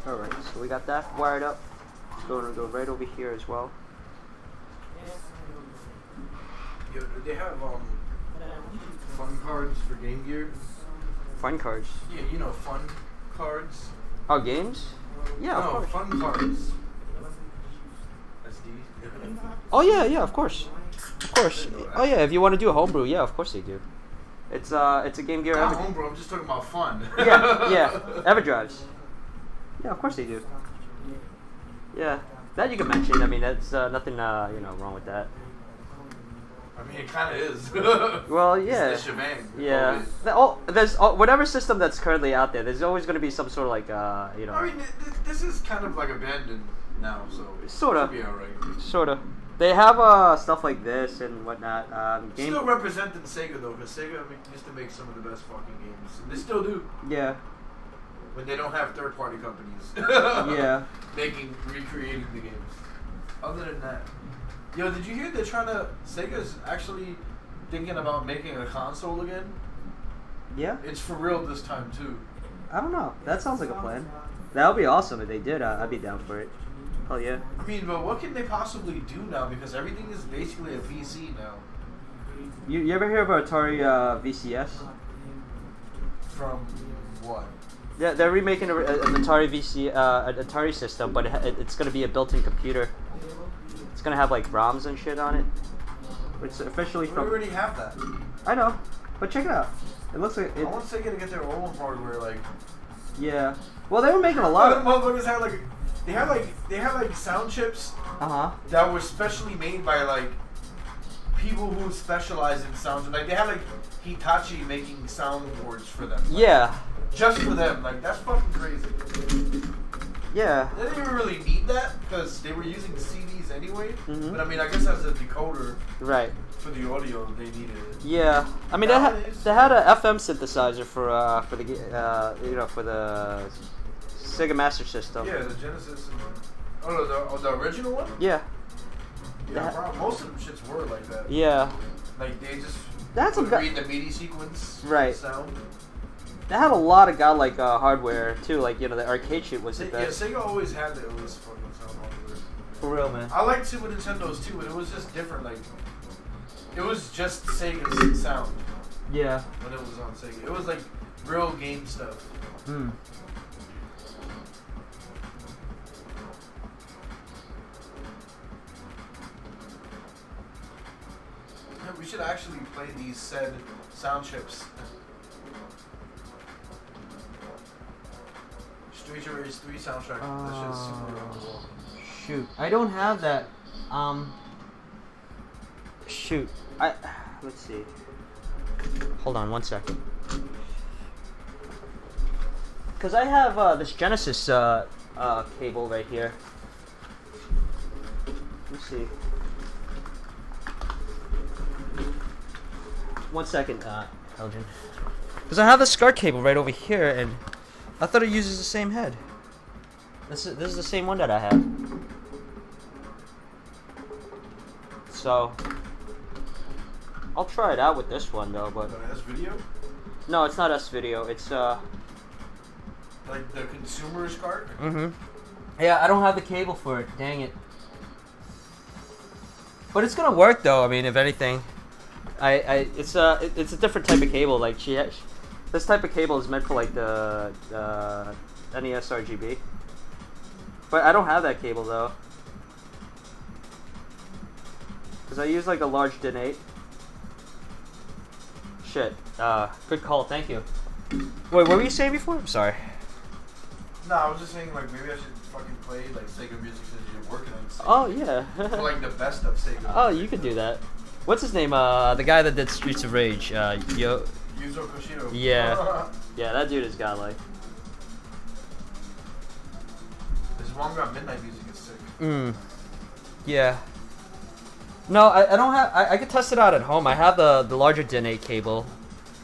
Alright, so we got that wired up. It's going to go right over here as well. Yo, do they have fun cards for Game Gear? Fun cards. Yeah, you know, fun cards. Oh, games? Yeah, of No, course. fun cards. SD. Oh yeah, yeah, of course. Of course. Oh yeah, if you want to do a homebrew, yeah, of course they do. It's a Game Gear. Not homebrew. I'm just talking about fun. Yeah, yeah. Everdrives. Yeah, of course they do. Yeah, that you can mention. I mean, that's nothing, you know, wrong with that. I mean, it kind of is. Well, yeah. It's the shebang. Yeah. Always. There's whatever system that's currently out there. There's always going to be some sort of like, you know. I mean, this is kind of like abandoned now, so it Sorta. should be alright. Sorta. They have stuff like this and whatnot. Still representing Sega though, because Sega used to make some of the best fucking games. And they still do. Yeah. When they don't have third-party companies. Yeah. Recreating the games. Other than that, yo, did you hear they're trying to? Sega's actually thinking about making a console again. Yeah. It's for real this time too. I don't know. That sounds like a plan. That would be awesome if they did. I'd be down for it. Hell yeah. I mean, but what can they possibly do now? Because everything is basically a PC now. You ever hear of Atari VCS? From what? Yeah, they're remaking an Atari an Atari system, but it's going to be a built-in computer. It's going to have like ROMs and shit on it. It's officially We from. already have that. I know, but check it out. It looks like I it. want Sega to get their own hardware, like. Yeah. Well, they were making a lot of. Motherfuckers had like, they had like sound chips that were specially made by like people who specialize in sounds. Like they had like Hitachi making soundboards for them. Like, Yeah. Just for them, like that's fucking crazy. Yeah. They didn't even really need that because they were using CDs anyway. Mhm. But I mean, I guess as a decoder Right. for the audio, they needed it. Yeah. I mean, they had a FM synthesizer for the you know, for the Sega Master System. Yeah, the Genesis. And, oh, no, the original one. Yeah. Yeah, most of them shits were like that. Yeah. Like they just That's would a read the MIDI sequence. Right. Sound. They had a lot of godlike hardware too, like the arcade shit was the Yeah, best. Sega always had the illest fucking sound hardware. For real, man. I liked Super Nintendo's too, but it was just different. Like it was just Sega's sound. Yeah. When it was on Sega, it was like real game stuff. Hmm. Yeah, we should actually play these said sound chips. Street Race 3 soundtrack. That shit's super cool. Shoot, I don't have that. Shoot, let's see. Hold on 1 second. Cause I have this Genesis cable right here. Let's see. 1 second, Elgin. Cause I have the SCART cable right over here, and I thought it uses the same head. This is the same one that I have. So I'll try it out with this one though, but S video? no, it's not S video. It's like the consumer's card? Mm-hmm. Yeah, I don't have the cable for it. Dang it. But it's gonna work though. I mean, if anything, it's a different type of cable. Like this type of cable is meant for like the NES RGB. But I don't have that cable though. Cause I use like a large DIN 8. Shit. Good call. Thank you. Wait, what were you saying before? I'm sorry. No, I was just saying like maybe I should fucking play like Sega music since you're working on Sega. Oh yeah. For, like the best of Sega. Oh, you could do that. What's his name? The guy that did Streets of Rage. Yuzo Koshiro. Yeah. Yeah, that dude is godlike. This Manga Midnight music is sick. Yeah. No, I don't have. I could test it out at home. I have the larger DIN 8 cable.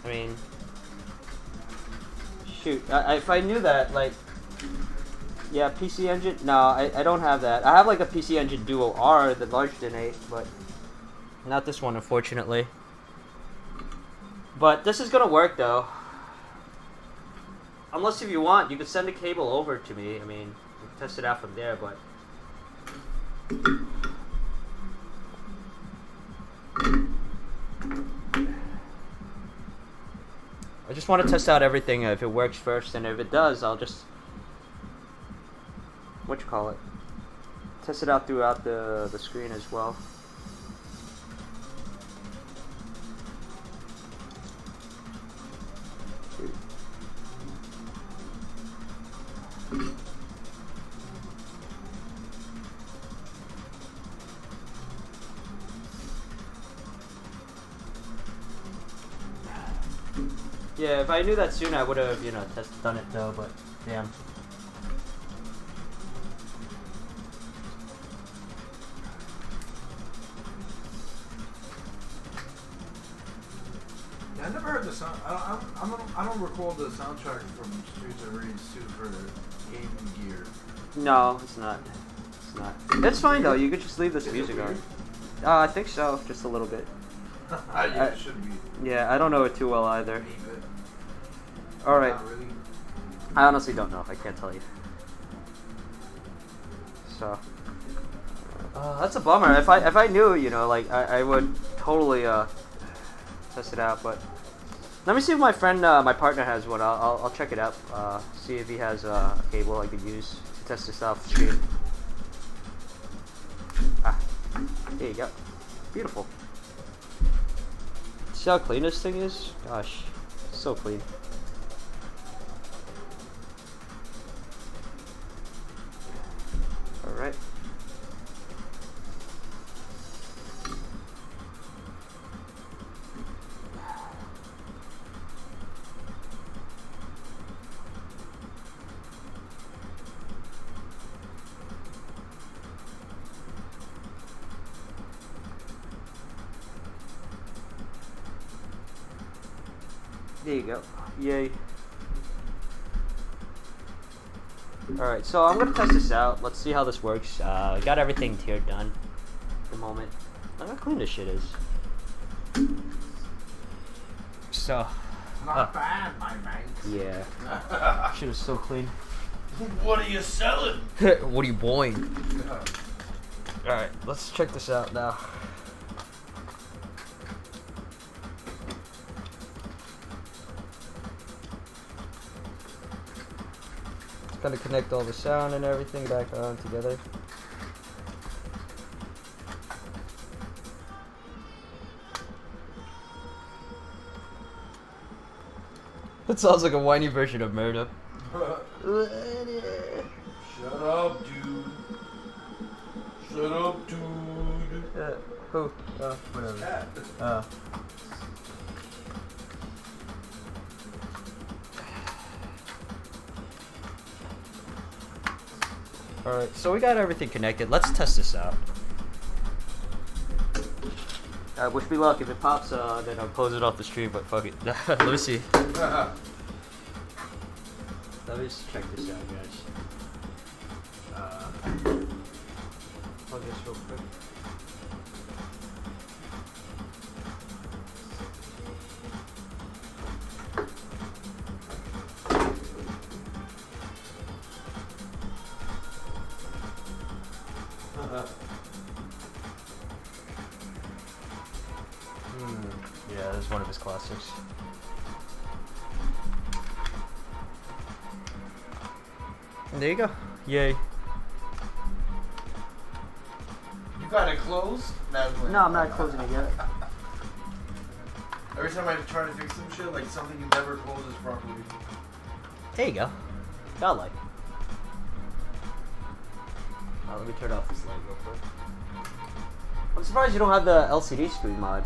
I mean, shoot. If I knew that, like, yeah, PC Engine. No, I don't have that. I have like a PC Engine Duo R, the large DIN 8, but not this one, unfortunately. But this is gonna work though. Unless if you want, you could send the cable over to me. I mean, we can test it out from there, but. I just want to test out everything if it works first, and if it does, I'll just test it out throughout the screen as well. Yeah, if I knew that soon, I would have, done it though, but damn. Yeah, I never heard the sound. I don't recall the soundtrack from Streets of Rage 2 for Game Gear. No, it's not. It's not. It's fine though. You could just leave this music on. I think so, just a little bit. Yeah, it should be. Yeah, I don't know it too well either. Alright. Really. I honestly don't know. I can't tell you. So. That's a bummer. If I knew, I would totally test it out. But let me see if my friend, my partner has one. I'll check it out. See if he has a cable I could use to test this out for stream. There you go. Beautiful. See how clean this thing is? Gosh, so clean. Alright. There you go. Yay. Alright, so I'm gonna test this out. Let's see how this works. Got everything tiered done. the moment. Look how clean this shit is. So. Not bad, my mate. Yeah. Shit is so clean. What are you selling? What are you buying? Alright, let's check this out now. Just gotta connect all the sound and everything back on together. It sounds like a whiny version of Murder. Shut up, dude. Shut up, dude. Who? Whatever. Cat. Alright, so we got everything connected. Let's test this out. Wish me luck. If it pops, then I'll close it off the stream, but fuck it. Let me see. Let me just check this out, guys. Plug this real quick. Yeah, this is one of his classics. And there you go. Yay. You got it closed? No, I'm not closing it yet. Every time I try to fix some shit, like something never closes properly. There you go. Godlike. Let me turn off this light real quick. I'm surprised you don't have the LCD screen mod.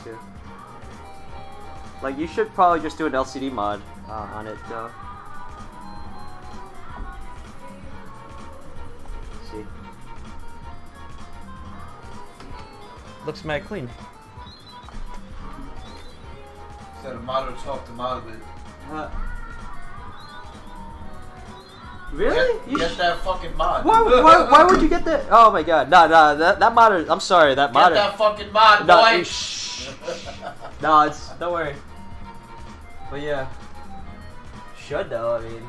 Shit. Like, you should probably just do an LCD mod on it, though. Let's see. Looks mad clean. Is that a mod to talk to mod with? Really? Get that fucking mod. Why would you get that? Oh my god. No, that mod, I'm sorry, that mod. Get that fucking mod, no, boy. Shh. No, it's, don't worry. But yeah. Should though, I mean.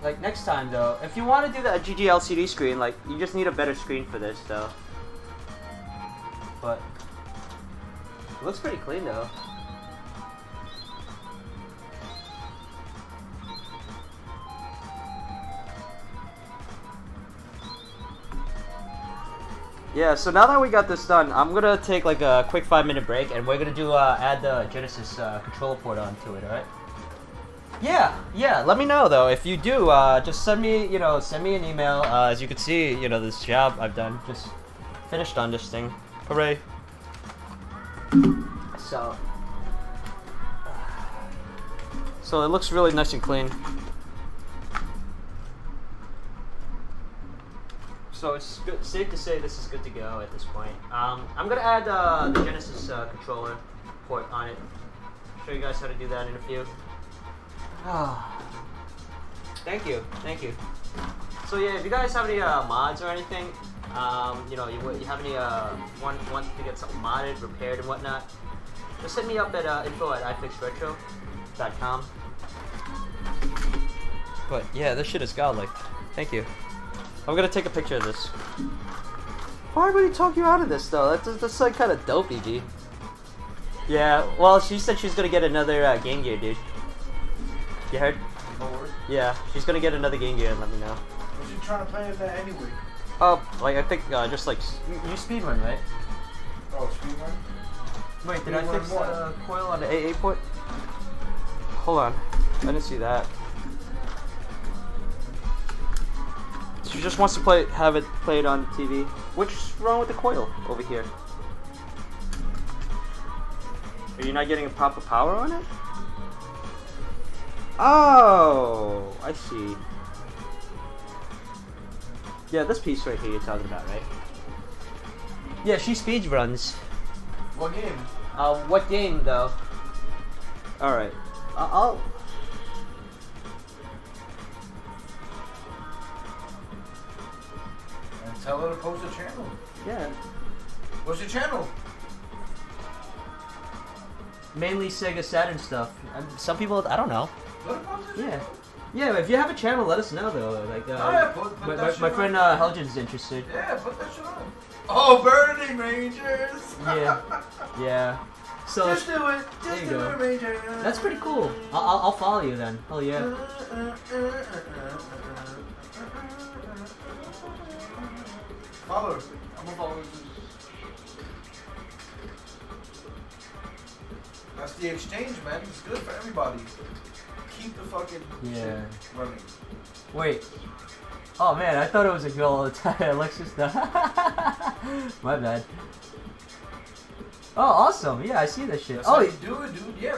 Like next time though, if you want to do that GG LCD screen, like you just need a better screen for this though. But it looks pretty clean though. Yeah, so now that we got this done, I'm gonna take like a quick 5-minute break, and we're gonna do add the Genesis controller port onto it. All right? Yeah. Let me know though if you do. Just send me an email. As you can see, this job I've done just finished on this thing. Hooray! So it looks really nice and clean. So it's good, safe to say this is good to go at this point. I'm gonna add the Genesis controller port on it. Show you guys how to do that in a few. Thank you. So yeah, if you guys have any mods or anything, you have any want to get something modded, repaired, and whatnot, just hit me up at info@ifixretro.com. But yeah, this shit is godlike. Thank you. I'm gonna take a picture of this. Why would he talk you out of this though? That's like kind of dopey, G. Yeah, well, she said she's gonna get another Game Gear, dude. You heard? Yeah, she's gonna get another Game Gear and let me know. Was you trying to play with that anyway? Oh, like I think just like you speedrun, right? Oh, speedrun? Wait, did I fix the coil on the AA port? Hold on, I didn't see that. She just wants to have it played on TV. What's wrong with the coil over here? Are you not getting a proper power on it? Oh, I see. Yeah, this piece right here you're talking about, right? Yeah, she speedruns. What game? What game though? Alright. Tell her to post a channel. Yeah. What's your channel? Mainly Sega Saturn stuff. Some people, I don't know. Let her post a Yeah. channel. Yeah, if you have a channel, let us know though. Like, yeah, put my, that shit my on. friend Helgen's interested. Yeah, put that shit on. Oh, Burning Rangers! Yeah. Yeah. So Just do it. there Just you do go. it, Rangers. That's pretty cool. I'll follow you then. Hell yeah. Follow her. I'm gonna follow her too. That's the exchange, man. It's good for everybody. Keep the fucking shit running. Wait. Oh man, I thought it was a girl all the time. Alexis, no. My bad. Oh, awesome. Yeah, I see that shit. That's Oh, how you do it, dude. Yeah.